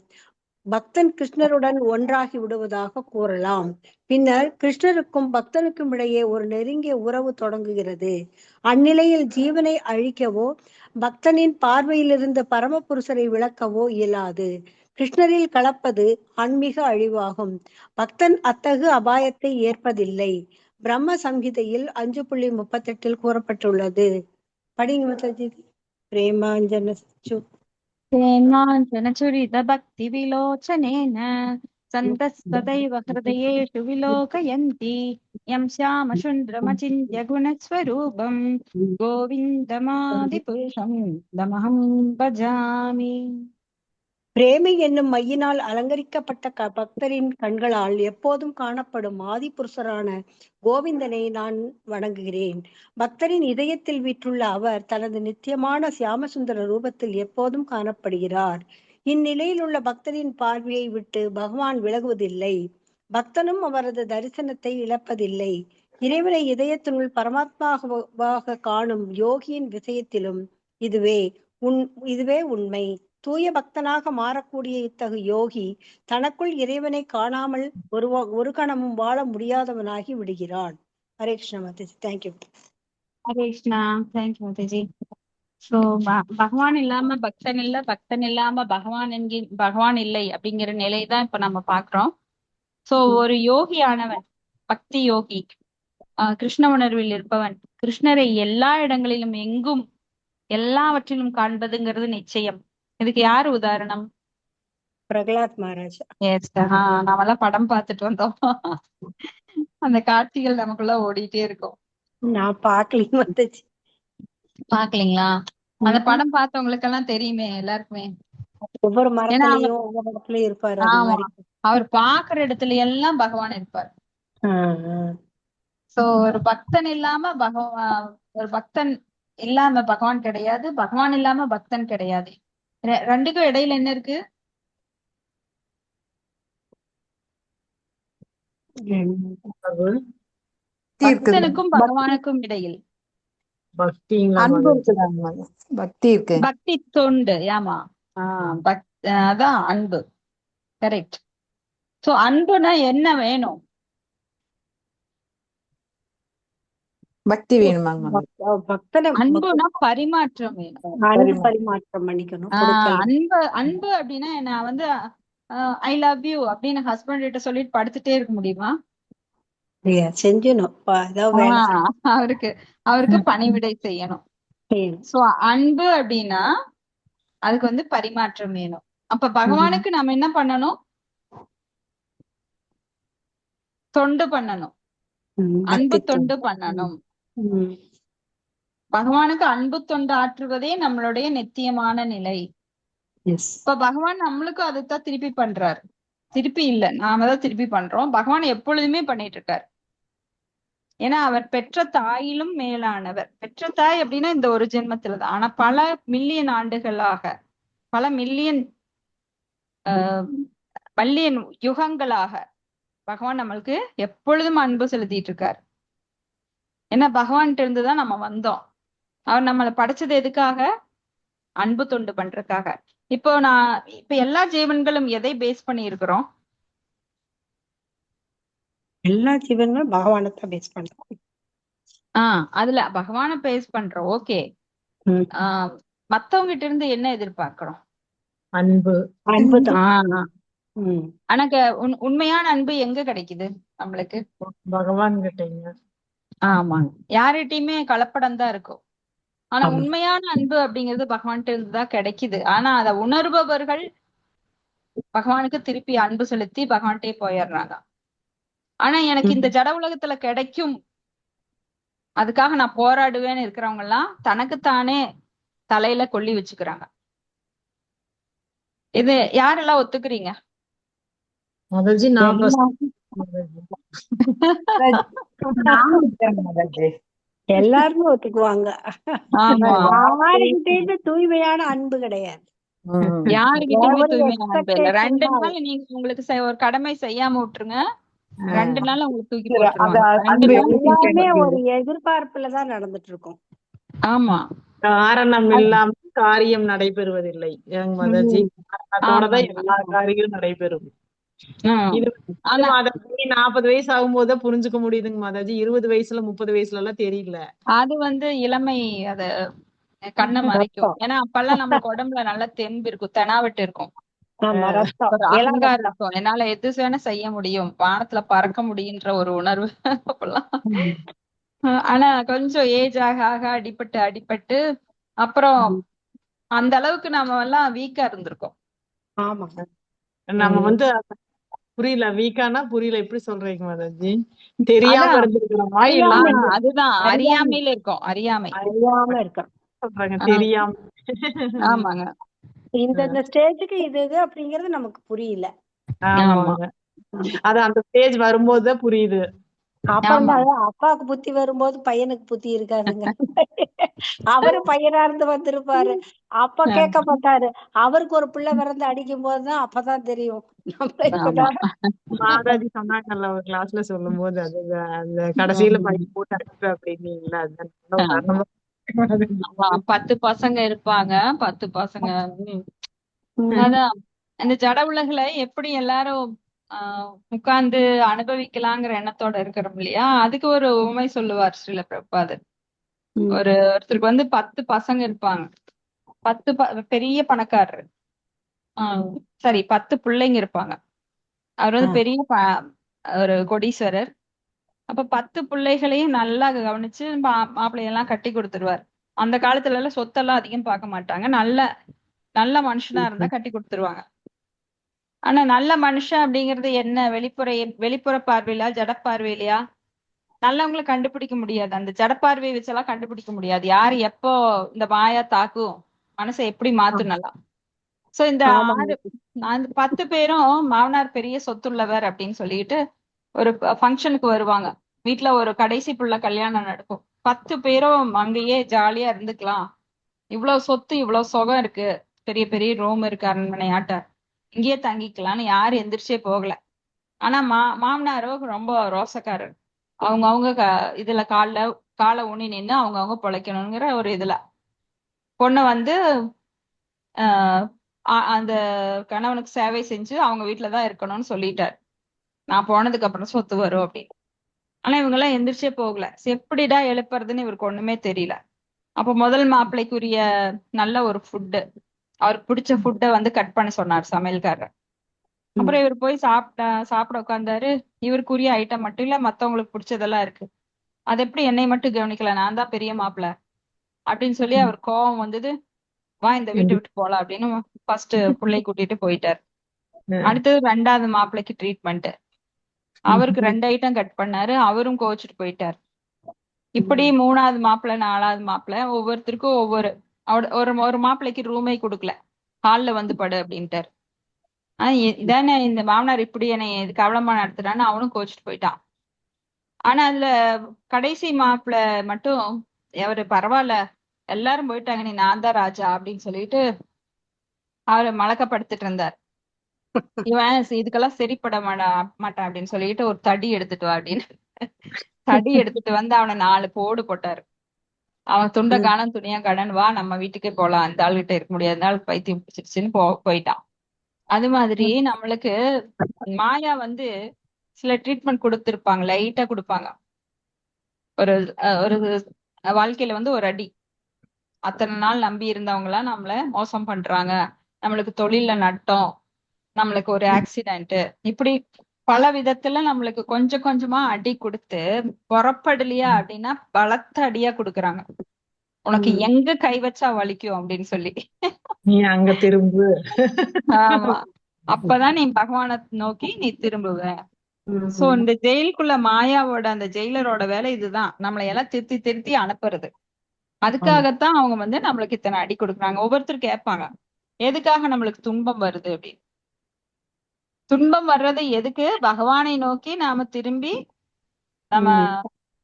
பக்தன் கிருஷ்ணருடன் ஒன்றாகி விடுவதாக கூறலாம். பின்னர் கிருஷ்ணருக்கும் பக்தனுக்கும் இடையே ஒரு நெருங்கிய உறவு தொடங்குகிறது. அந்நிலையில் ஜீவனை அழிக்கவோ பக்தனின் பார்வையிலிருந்து பரமபுருஷரை விளக்கவோ இயலாது. கிருஷ்ணரில் கலப்பது ஆன்மீக அழிவாகும். பக்தன் அத்தகு அபாயத்தை ஏற்பதில்லை. பிரம்ம சம்ஹிதையில் 5.38 கூறப்பட்டுள்ளது. படிங்க மாதாஜி. பிரேமாஞ்சன प्रेमाञ्जनचुरित भक्तिविलोचनेन सन्तस्तदैव हृदयेषु विलोकयन्ति यं श्यामशुन्द्रमचिन्त्य गुणस्वरूपं गोविन्दमादिपुरुषं तमहं भजामि. பிரேமை என்னும் மையினால் அலங்கரிக்கப்பட்ட பக்தரின் கண்களால் எப்போதும் காணப்படும் ஆதிபுருஷரான கோவிந்தனை நான் வணங்குகிறேன். பக்தரின் இதயத்தில் வீற்றுள்ள அவர் தனது நித்தியமான சியாமசுந்தர ரூபத்தில் எப்போதும் காணப்படுகிறார். இந்நிலையில் உள்ள பக்தரின் பார்வையை விட்டு பகவான் விலகுவதில்லை. பக்தனும் அவரது தரிசனத்தை இழப்பதில்லை. இறைவனை இதயத்தினுள் பரமாத்மாவாக காணும் யோகியின் விஷயத்திலும் இதுவே உண்மை. தூய பக்தனாக மாறக்கூடிய இத்தகு யோகி தனக்குள் இறைவனை காணாமல் ஒரு கணமும் வாழ முடியாதவனாகி விடுகிறான். Hare Krishna Mataji. Thank you. Hare Krishna. Thank you Mataji. So பகவான் இல்லாம பக்தன் இல்ல, பக்தன் இல்லாம பகவான் இல்லை அப்படிங்கிற நிலைதான் இப்ப நம்ம பாக்குறோம். சோ ஒரு யோகியானவன், பக்தி யோகி, கிருஷ்ண உணர்வில் இருப்பவன் கிருஷ்ணரை எல்லா இடங்களிலும் எங்கும் எல்லாவற்றிலும் காண்பதுங்கிறது நிச்சயம். இதுக்கு யாரு உதாரணம்? பிரகலாத் மகாராஜா. நாமெல்லாம் படம் பார்த்துட்டு வந்தோம். அந்த காட்சிகள் நமக்குள்ள ஓடிட்டே இருக்கும். நான் பாக்கலீங்க மாதாஜி. பாக்கலீங்களா? அந்த படம் பார்த்தவங்களுக்கு எல்லாம் தெரியுமே எல்லாருக்குமே. ஒவ்வொரு மரத்திலையும் ஒவ்வொரு இடத்துலயும் இருப்பாரு. அவர் பாக்குற இடத்துல எல்லாம் பகவான் இருப்பார். சோ ஒரு பக்தன் இல்லாம பகவான் கிடையாது, பகவான் இல்லாம பக்தன் கிடையாது. ரெண்டுக்கும் இடையில என்ன இருக்கு? பக்தனுக்கும் பகவானுக்கும் இடையில் பக்தி தொண்டு. ஆமா, அதான் அன்பு. கரெக்ட். சோ அன்புனா என்ன வேணும்? பக்தி வேணுமாங்க? அன்புனா பரிமாற்றம் வேணும். பரிமாற்றம் பண்ணிக்கணும். அன்பு அப்படின்னா நான் வந்து ஐ லவ் யூ அப்படின்னு ஹஸ்பண்ட் கிட்ட சொல்லிட்டு படுத்துட்டே இருக்க முடியுமா? செஞ்சணும். அவருக்கு பணிவிடை செய்யணும். சோ அன்பு அப்படின்னா அதுக்கு வந்து பரிமாற்றம் வேணும். அப்ப பகவானுக்கு நாம என்ன பண்ணணும்? தொண்டு பண்ணணும், அன்பு தொண்டு பண்ணணும். பகவானுக்கு அன்பு தொண்டு ஆற்றுவதே நம்மளுடைய நித்தியமான நிலை. இப்ப பகவான் நம்மளுக்கு அதைத்தான் திருப்பி பண்றாரு. திருப்பி இல்ல, நாம தான் திருப்பி பண்றோம். பகவான் எப்பொழுதுமே பண்ணிட்டு இருக்காரு. ஏன்னா அவர் பெற்ற தாயிலும் மேலானவர். பெற்ற தாய் அப்படின்னா இந்த ஒரு ஜென்மத்துலதான். ஆனா பல மில்லியன் ஆண்டுகளாக, பல மில்லியன் யுகங்களாக பகவான் நம்மளுக்கு எப்பொழுதும் அன்பு செலுத்திட்டு இருக்காரு. ஏன்னா பகவான்கிட்ட இருந்துதான் நம்ம வந்தோம். அவர் நம்மளை படைச்சது எதுக்காக? அன்பு தொண்டு பண்றதுக்காக. இப்ப எல்லா ஜீவன்களும் எதை பேஸ் பண்ணி இருக்கிறோம்? எல்லா ஜீவன்களும் பகவானத்தான் பேஸ் பண்றோம். அதுல பகவான பேஸ் பண்றோம். ஓகே. மத்தவங்க கிட்ட இருந்து என்ன எதிர்பார்க்கிறோம்? அன்புதான். ஆனாக்க உண்மையான அன்பு எங்க கிடைக்குது நம்மளுக்கு? பகவான் கிட்டங்க. ஆமாங்க, யார்கிட்டயுமே கலப்படம் தான் இருக்கும். ஆனா உண்மையான அன்பு அப்படிங்கிறது பகவான்கிட்ட இருந்துதான் கிடைக்குது. ஆனா அத உணர்பவர்கள் பகவானுக்கு திருப்பி அன்பு செலுத்தி பகவான்கிட்டே போயிடுறாங்க. ஆனா எனக்கு இந்த ஜட உலகத்துல கிடைக்கும், அதுக்காக நான் போராடுவேன்னு இருக்கிறவங்க எல்லாம் தனக்குத்தானே தலையில கொள்ளி வச்சுக்கிறாங்க. இது யாரெல்லாம் ஒத்துக்கிறீங்க? எல்லாருமே ஒத்துக்குவாங்க. ஆமா. யாருகிட்டயுமே தூய்மையான அன்பு கிடையாது. யாருகிட்டயுமே ஒரு தூய்மையான அன்பு இல்ல. எக்ஸ்பெக்டேஷன் 2 தான். நாள் நீங்க உங்களுக்கு ஒரு கடமை செய்யாம விட்டுருங்க. 2 நாள் உங்களுக்கு தூக்கி அது போட்டுருவாங்க. 2 அன்பு நாள் எப்படி எல்லாமே செய்யணும்? ஒரு எதிர்பார்ப்புல தான் நடந்துட்டு இருக்கும். ஆமா. காரணம் இல்லாம காரியம் நடைபெறுவதில்லை. ஏங்க மாதாஜி? காரணத்தோட தான் ஆமாங்க. எல்லா காரியங்களும் நடைபெறும். இது ஆனா மாதாஜி 40 வயசு ஆகும்போது தான் புரிஞ்சுக்க முடியுதுங்க மாதாஜி. 20 வயசுல 30 வயசுல எல்லாம் தெரியல. அது இளமை அத கண்ணை மறைக்கும். ஏன்னா அப்பெல்லாம் நம்மளுக்கு உடம்புல நல்ல தெம்பு இருக்கும், தெனாவட்டு இருக்கும், ஆமா, ரத்தம், ஒரு இளம் அகங்காரம் ரத்தம். இருக்கும். என்னால எது வேணா செய்ய முடியும், வானத்துல பறக்க முடியுன்ற ஒரு உணர்வு அப்பெல்லாம். ஆனா கொஞ்சம் ஏஜ் ஆக ஆக அடிபட்டு அடிபட்டு அப்புறம் அந்த அளவுக்கு நாம எல்லாம் வீக்கா இருந்திருக்கோம். ஆமா. நம்ம புரியல. வீக்கானா புரியல. எப்படி சொல்றீங்க மாதாஜி? தெரியாம அதான் இருந்திருக்கிறோமா? இல்ல அதுதான் அறியாமையில இருக்கும். அறியாமை அறியாம இருக்கோம். சொல்றாங்க ஆ, தெரியாம. ஆமாங்க. இந்த ஸ்டேஜுக்கு இது அப்படிங்கறது நமக்கு புரியல. ஆமா ஆமாங்க. அது அந்த ஸ்டேஜ் வரும்போது தான் புரியுது. அப்புறம் ஆமா தான் அப்பாவுக்கு புத்தி வரும்போது பையனுக்கு புத்தி இருக்காதுங்க. அவரு பையனா இருந்து வந்திருப்பாரு. அப்ப கேட்க மாட்டாரு. அவருக்கு ஒரு பிள்ளை பிறந்து அடிக்கும் போதுதான் அப்பதான் தெரியும். நம்ம ஆமா இப்பதான் மாதாஜி சொன்னாங்கல்ல ஒரு கிளாஸ்ல சொல்லும் போது அது அந்த கடைசியில பையன் போட்டு அடிப்ப அப்படின்னீங்களா? ஆமா. ஆமா 10 பசங்க இருப்பாங்க. 10 பசங்க. அதான் இந்த ஜட உலகுல எப்படி எல்லாரும் உட்கார்ந்து அனுபவிக்கலாங்கிற எண்ணத்தோட இருக்கிறோம் இல்லையா? அதுக்கு ஒரு உவமை சொல்லுவார் ஸ்ரீல பிரபுபாதர். ஒருத்தருக்கு 10 பசங்க இருப்பாங்க. 10 பெரிய பணக்காரர். சரி 10 பிள்ளைங்க இருப்பாங்க. அவர் பெரிய ஒரு கோடீஸ்வரர். அப்ப 10 பிள்ளைகளையும் நல்லா கவனிச்சு மாப்பிள்ளையெல்லாம் கட்டி கொடுத்துருவார். அந்த காலத்துல எல்லாம் சொத்தெல்லாம் அதிகம் பார்க்க மாட்டாங்க. நல்ல நல்ல மனுஷனா இருந்தா கட்டி கொடுத்துருவாங்க. ஆனா நல்ல மனுஷன் அப்படிங்கிறது என்ன? வெளிப்புற பார்வையிலா ஜடப்பார்வையிலையா? நல்லவங்களை கண்டுபிடிக்க முடியாது. அந்த ஜடப்பார்வையை வச்செல்லாம் கண்டுபிடிக்க முடியாது. யாரு எப்போ இந்த மாயா தாக்கும் மனசை எப்படி மாத்துனலாம். சோ இந்த அந்த 10 பேரும் மாமனார் பெரிய சொத்துள்ளவர் அப்படின்னு சொல்லிட்டு ஒரு ஃபங்க்ஷனுக்கு வருவாங்க. வீட்டுல ஒரு கடைசி புள்ள கல்யாணம் நடக்கும். 10 பேரும் அங்கேயே ஜாலியா இருந்துக்கலாம். இவ்வளவு சொத்து இவ்வளவு சுகம் இருக்கு, பெரிய பெரிய ரூம் இருக்கு, அரண்மனை ஆட்ட, இங்கேயே தங்கிக்கலாம்னு யாரும் எந்திரிச்சே போகல. ஆனா மாமனாரோ ரொம்ப ரோசக்காரர். அவங்க இதுல காலை ஊனி நின்று அவங்க பொழைக்கணுங்கிற ஒரு இதுல பொண்ணை ஆஹ் அந்த கணவனுக்கு சேவை செஞ்சு அவங்க வீட்டுலதான் இருக்கணும்னு சொல்லிட்டார். நான் போனதுக்கு அப்புறம் சொத்து வரும் அப்படின்னு. ஆனா இவங்க எல்லாம் எந்திரிச்சே போகல. எப்படிடா எழுப்புறதுன்னு இவருக்கு ஒண்ணுமே தெரியல. அப்ப முதல் மாப்பிள்ளைக்குரிய நல்ல ஒரு ஃபுட்டு, அவருக்கு பிடிச்ச ஃபுட்டை கட் பண்ண சொன்னார் சமையல்காரர். அப்புறம் இவர் போய் சாப்பிட உட்கார்ந்தாரு. இவருக்குரிய ஐட்டம் மட்டும் இல்ல, மத்தவங்களுக்கு பிடிச்சதெல்லாம் இருக்கு. அது எப்படி என்னை மட்டும் கவனிக்கல, நான் தான் பெரிய மாப்பிள்ளை அப்படின்னு சொல்லி அவர் கோபம் வந்தது. வா இந்த வீட்டை விட்டு போலாம் அப்படின்னு ஃபர்ஸ்ட் பிள்ளை கூட்டிட்டு போயிட்டார். அடுத்தது 2வது மாப்பிள்ளைக்கு ட்ரீட்மெண்ட். அவருக்கு 2 ஐட்டம் கட் பண்ணாரு, அவரும் கோவிச்சுட்டு போயிட்டார். இப்படி 3வது மாப்பிள்ளை 4வது மாப்பிள்ளை ஒவ்வொருத்தருக்கும் ஒரு மாப்பிள்ளைக்கு ரூமே கொடுக்கல, ஹால்ல படு அப்படின்ட்டார். இதானே இந்த மாமனார் இப்படி என்னை கவலமா நடத்துறான்னு அவனும் கோவிச்சுட்டு போயிட்டான். ஆனா அதுல கடைசி மாப்பிள்ளை மட்டும் அவரு பரவாயில்ல, எல்லாரும் போயிட்டாங்க, நீ நான் தான் ராஜா அப்படின்னு சொல்லிட்டு அவரை மலக்கப்படுத்திட்டு இருந்தார். இவன் இதுக்கெல்லாம் சரிப்பட மாட்டான் அப்படின்னு சொல்லிட்டு ஒரு தடி எடுத்துட்டு வா அப்படின்னு தடி எடுத்துட்டு அவனை 4 போடு போட்டாரு. அவன் துண்ட காணம் துணியா கடன், வா நம்ம வீட்டுக்கே போலாம், அந்த ஆள்கிட்ட இருக்க முடியாத ஆள் பைத்தியம் பிடிச்சிருச்சுன்னு போயிட்டான். அது மாதிரி நம்மளுக்கு மாயா சில ட்ரீட்மெண்ட் கொடுத்திருப்பாங்க, லைட்டா கொடுப்பாங்க. ஒரு ஒரு வாழ்க்கையில ஒரு அடி, அத்தனை நாள் நம்பி இருந்தவங்க எல்லாம் நம்மள மோசம் பண்றாங்க, நம்மளுக்கு தொழில்ல நட்டம், நம்மளுக்கு ஒரு ஆக்சிடென்ட், இப்படி பல விதத்துல நம்மளுக்கு கொஞ்சம் கொஞ்சமா அடி கொடுத்து புறப்படலையா அப்படின்னா பலத்த அடியா கொடுக்குறாங்க. உனக்கு எங்க கை வச்சா வலிக்கும் அப்படின்னு சொல்லி. நீ அங்க திரும்பு. ஆமா, அப்பதான் நீ பகவானை நோக்கி நீ திரும்புவ. சோ இந்த ஜெயிலுக்குள்ள மாயாவோட அந்த ஜெயிலரோட வேலை இதுதான், நம்மளை எல்லாம் திருத்தி திருத்தி அனுப்புறது. அதுக்காகத்தான் அவங்க நம்மளுக்கு இத்தனை அடி கொடுக்குறாங்க. ஒவ்வொருத்தரும் கேட்பாங்க, எதுக்காக நம்மளுக்கு துன்பம் வருது அப்படின்னு. துன்பம் வர்றது எதுக்கு? பகவானை நோக்கி நாம திரும்பி நம்ம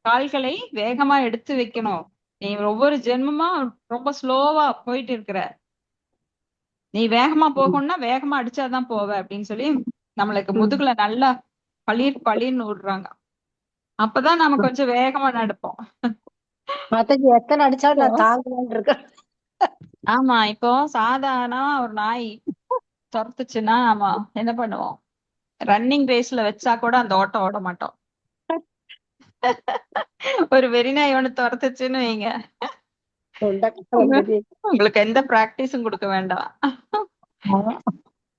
கால்களை வேகமா எடுத்து வைக்கணும். நீ ஒவ்வொரு ஜென்மமா ரொம்ப ஸ்லோவா போயிட்டு இருக்கிற, நீ வேகமா போகணும்னா வேகமா அடிச்சாதான் போவ அப்படின்னு சொல்லி நம்மளுக்கு முதுகுல நல்லா பளிர்னு விடுறாங்க. அப்பதான் நம்ம கொஞ்சம் வேகமா நடப்போம். மத்தது எத்தனை அடிச்சாலும் நான் தாங்குவேன்னு இருக்கேன். ஆமா, இப்போ சாதாரண ஒரு நாய் துரத்துச்சுன்னா நம்ம என்ன பண்ணுவோம்? ரன்னிங் ரேஸ்ல வச்சா கூட அந்த ஓட்டம் ஓட மாட்டோம். ஒரு வெறிநாய் ஒண்ணு துரத்துச்சுன்னு வைங்க, உங்களுக்கு எந்த பிராக்டிஸும் கொடுக்க வேண்டாம்.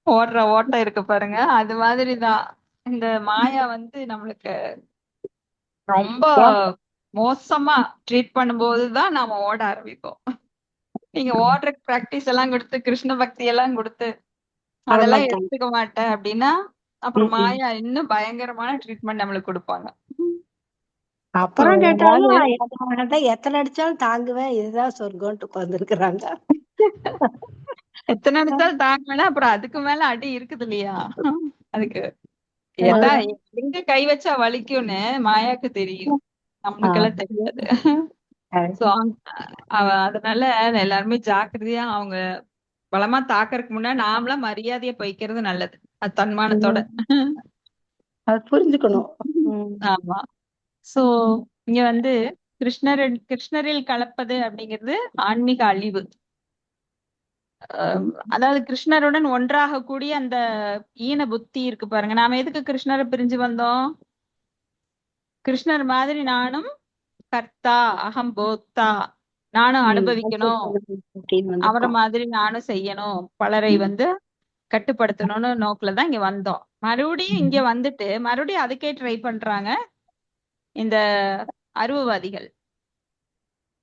ஓடுற ஓட்டம் இருக்கு பாருங்க, அது மாதிரிதான் இந்த மாயா வந்து நம்மளுக்கு ரொம்ப மோசமா ட்ரீட் பண்ணும்போதுதான் நாம ஓட ஆரம்பிப்போம். நீங்க ஓடுற பிராக்டிஸ் எல்லாம் கொடுத்து கிருஷ்ண பக்தி எல்லாம் கொடுத்து அதெல்லாம் எடுத்துக்க மாட்டேன் அப்படின்னா அப்புறம் மாயா இன்னும் பயங்கரமான ட்ரீட்மெண்ட் நம்மளுக்கு கொடுப்பாங்க. அப்புறம் கேட்டாலும் எத்தனை அடிச்சாலும் தாங்குவேன், இதுதான் சொர்க்கம்ட்டு உட்கார்ந்துருக்கிறாங்க. எத்தனை அடிச்சாலும் தாங்கல, அப்புறம் அதுக்கு மேல அடி இருக்குது இல்லையா? அதுக்கு எங்க கை வச்சா வலிக்கும்னு மாயாக்கு தெரியும், நம்மளுக்கெல்லாம் தெரியாது. சோ அதனால அதனால ஜாக்கிரதையா அவங்க பலமா தாக்கறதுக்கு முன்னாடி நாமளா மரியாதையா போய்க்கிறது நல்லது, அது தன்மானத்தோட. அது புரிஞ்சுக்கணும். ஆமா. சோ இங்க வந்து கிருஷ்ணரில் கலப்பது அப்படிங்கிறது ஆன்மீக அழிவு. அதாவது கிருஷ்ணருடன் ஒன்றாக கூடிய அந்த ஈன புத்தி இருக்கு பாருங்க. நாம எதுக்கு கிருஷ்ணரை பிரிஞ்சு வந்தோம்? கிருஷ்ணர் மாதிரி நானும் கர்த்தா அகம் போக்தா, நானும் அனுபவிக்கணும், அவரை மாதிரி நானும் செய்யணும், பலரை வந்து கட்டுப்படுத்தணும்னு நோக்குலதான் இங்க வந்தோம். மறுபடியும் இங்க வந்துட்டு மறுபடியும் அதுக்கே ட்ரை பண்றாங்க இந்த அருவவாதிகள்.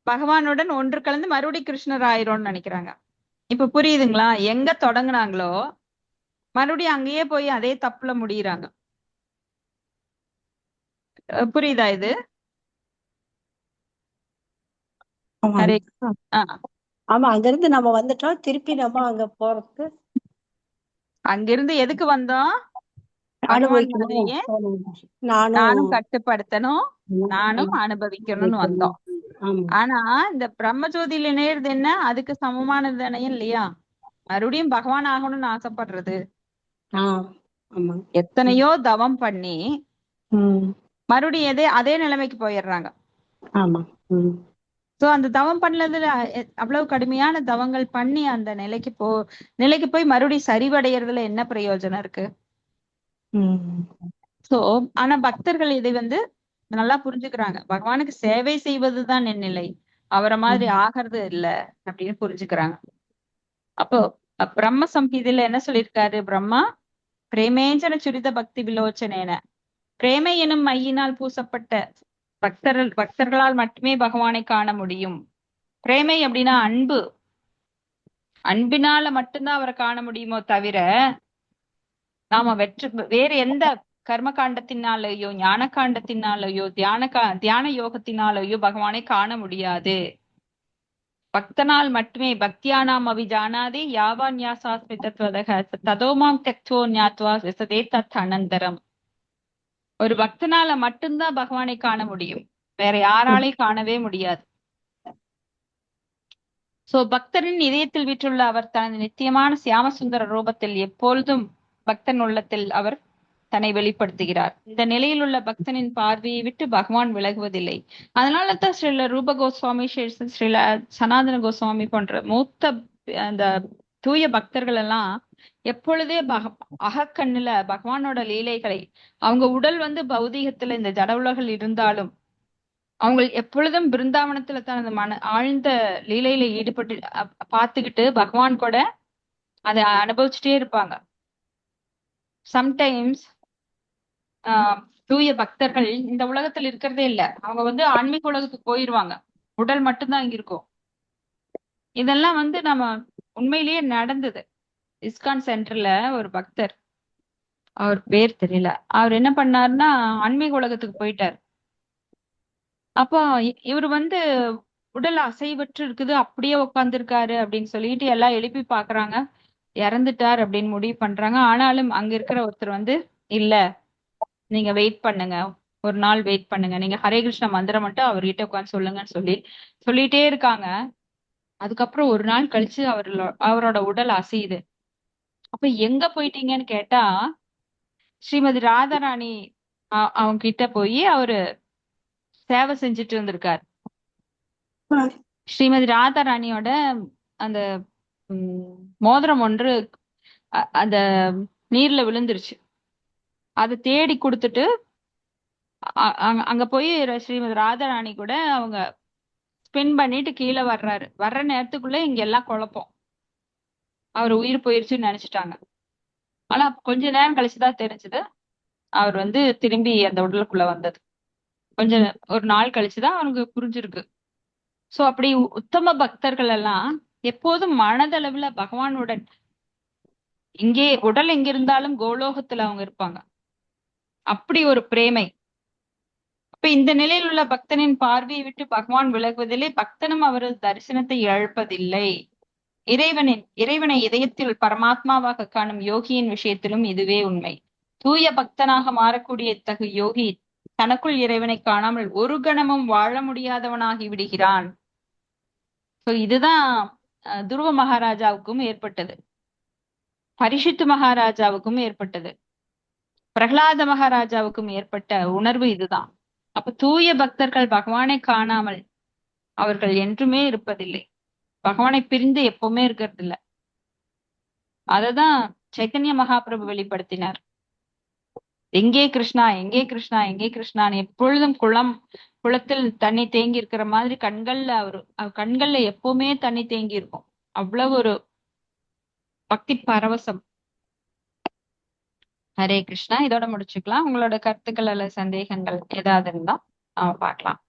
பகவானுடன் ஒன்று கலந்து மறுபடியும் கிருஷ்ணர் ஆயிரோம்னு நினைக்கிறாங்க. இப்ப புரியுதுங்களா? எங்க தொடங்குனாங்களோ மறுபடியும் அங்கேயே போய் அதே தப்புல முடியறாங்க. புரியுதா இது? ஆமா, அங்க இருந்து நம்ம வந்துட்டோம், திருப்பி நம்ம அங்க போறதுக்கு. அங்கிருந்து எதுக்கு வந்தோம்? நானும் கட்டுப்படுத்தணும், நானும் அனுபவிக்கணும்னு வந்தோம். ஆனா இந்த பிரம்மஜோதியில நேருது என்ன? அதுக்கு சமமானது தானே இல்லையா? மறுபடியும் பகவான் ஆகணும்னு ஆசைப்படுறது. எத்தனையோ தவம் பண்ணி மறுபடியும் அதே நிலைமைக்கு போயிடுறாங்க. சோ அந்த தவம் பண்ணதுல அவ்வளவு கடுமையான தவங்கள் பண்ணி அந்த நிலைக்கு போய் மறுபடியும் சரிவடைகிறதுல என்ன பிரயோஜனம் இருக்கு? சோ ஆனா பக்தர்கள் இதை வந்து நல்லா புரிஞ்சுக்கிறாங்க. பகவானுக்கு சேவை செய்வதுதான் என் நிலை, அவரை மாதிரி ஆகிறது இல்ல அப்படின்னு புரிஞ்சுக்கிறாங்க. அப்போ பிரம்ம சம்ஹிதையில என்ன சொல்லியிருக்காரு பிரம்மா? பிரேமேஞ்சன சுரித பக்தி விலோச்சனேன, பிரேமை எனும் மையினால் பூசப்பட்ட பக்தர்களால் மட்டுமே பகவானை காண முடியும். பிரேமை அப்படின்னா அன்பு, அன்பினால மட்டும்தான் அவரை காண முடியுமோ தவிர நாம வேற எந்த கர்ம காண்டத்தினாலேயோ ஞான காண்டத்தினாலேயோ தியான யோகத்தினாலேயோ பகவானை காண முடியாது. பக்தனால் மட்டுமே பக்தியானாம் அவிஜானாதே யாவான் யாசாஸ்மி தத்வதக ததோமாம் தெக்துவோ ஞாத்வா விசதே தத் அனந்தரம். ஒரு பக்தனால மட்டும்தான் பகவானை காண முடியும், வேற யாராலையும் காணவே முடியாது. சோ பக்தரின் இதயத்தில் வீற்றுள்ள அவர் தனது நித்தியமான சியாமசுந்தர ரூபத்தில் எப்பொழுதும் பக்தன் உள்ளத்தில் அவர் தன்னை வெளிப்படுத்துகிறார். இந்த நிலையில் உள்ள பக்தனின் பார்வையை விட்டு பகவான் விலகுவதில்லை. அதனாலதான் ஸ்ரீல ரூப கோஸ்வாமி, ஸ்ரீல சனாதன கோஸ்வாமி போன்ற மூத்த அந்த தூய பக்தர்கள் எல்லாம் எப்பொழுதே அகக்கண்ணுல பகவானோட லீலைகளை, அவங்க உடல் வந்து பௌதீகத்துல இந்த ஜட உலகில் இருந்தாலும் அவங்க எப்பொழுதும் பிருந்தாவனத்துல தனது ஆழ்ந்த லீலையில ஈடுபட்டு பார்த்துக்கிட்டு பகவான் கூட அதை அனுபவிச்சுட்டே இருப்பாங்க. சம்டைம்ஸ் தூய பக்தர்கள் இந்த உலகத்துல இருக்கிறதே இல்ல, அவங்க வந்து ஆன்மீக உலகத்துக்கு போயிருவாங்க, உடல் மட்டும்தான் இங்க இருக்கும். இதெல்லாம் வந்து நம்ம உண்மையிலேயே நடந்தது. இஸ்கான் சென்டர்ல ஒரு பக்தர், அவர் பேர் தெரியல, அவர் என்ன பண்ணாருன்னா ஆன்மீக உலகத்துக்கு போயிட்டார். அப்போ இவர் வந்து உடல் அசைவற்று இருக்குது, அப்படியே உட்கார்ந்துருக்காரு அப்படின்னு சொல்லிட்டு எல்லாம் எழுப்பி பாக்குறாங்க, இறந்துட்டார் அப்படின்னு முடிவு பண்றாங்க. ஆனாலும் அங்க இருக்கிற ஒருத்தர் வந்து இல்ல, நீங்க வெயிட் பண்ணுங்க, ஒரு நாள் வெயிட் பண்ணுங்க, நீங்க ஹரே கிருஷ்ண மந்திரம் மட்டும் அவர்கிட்ட உட்காந்து சொல்லுங்கன்னு சொல்லிட்டே இருக்காங்க. அதுக்கப்புறம் ஒரு நாள் கழிச்சு அவரோட உடல் அசையுது. அப்ப எங்க போயிட்டீங்கன்னு கேட்டா, ஸ்ரீமதி ராதாராணி அவங்க கிட்ட போய் அவரு சேவை செஞ்சுட்டு இருந்திருக்காரு. ஸ்ரீமதி ராதாராணியோட அந்த மோதிரம் ஒன்று அந்த நீர்ல விழுந்துருச்சு. அதை தேடி கொடுத்துட்டு அங்க போய் ஸ்ரீமதி ராதாராணி கூட அவங்க ஸ்பின் பண்ணிட்டு கீழே வர்ற நேரத்துக்குள்ள இங்க எல்லாம் குழப்பம். அவர் உயிர் போயிருச்சுன்னு நினைச்சிட்டாங்க. ஆனா கொஞ்ச நேரம் கழிச்சுதான் தெரிஞ்சது அவர் திரும்பி அந்த உடலுக்குள்ள வந்தது. ஒரு நாள் கழிச்சுதான் அவனுக்கு புரிஞ்சிருக்கு. சோ அப்படி உத்தம பக்தர்கள் எல்லாம் எப்போதும் மனதளவுல பகவானுடன், இங்கே உடல் எங்க இருந்தாலும் கோலோகத்துல அவங்க இருப்பாங்க. அப்படி ஒரு பிரேமை. அப்ப இந்த நிலையில் உள்ள பக்தனின் பார்வையை விட்டு பகவான் விலகுவதிலே பக்தனும் அவரது தரிசனத்தை இழப்பதில்லை. இறைவனை இதயத்தில் பரமாத்மாவாக காணும் யோகியின் விஷயத்திலும் இதுவே உண்மை. தூய பக்தனாக மாறக்கூடிய இத்தகு யோகி தனக்குள் இறைவனை காணாமல் ஒரு கணமும் வாழ முடியாதவனாகி விடுகிறான். சோ இதுதான் துருவ மகாராஜாவுக்கும் ஏற்பட்டது, பரிஷித்து மகாராஜாவுக்கும் ஏற்பட்டது, பிரகலாத மகாராஜாவுக்கும் ஏற்பட்ட உணர்வு இதுதான். அப்ப தூய பக்தர்கள் பகவானை காணாமல் அவர்கள் என்றுமே இருப்பதில்லை, பகவானை பிரிந்து எப்பவுமே இருக்கிறது இல்ல. அததான் சைத்தன்ய மகாபிரபு வெளிப்படுத்தினார். எங்கே கிருஷ்ணா, எங்கே கிருஷ்ணா, எங்கே கிருஷ்ணான்னு எப்பொழுதும் குளத்தில் தண்ணி தேங்கி இருக்கிற மாதிரி கண்கள்ல எப்பவுமே தண்ணி தேங்கி இருக்கும். அவ்வளவு ஒரு பக்தி பரவசம். ஹரே கிருஷ்ணா. இதோட முடிச்சுக்கலாம். உங்களோட கருத்துக்கள் அல்ல சந்தேகங்கள் ஏதாவது இருந்தா பார்க்கலாம்.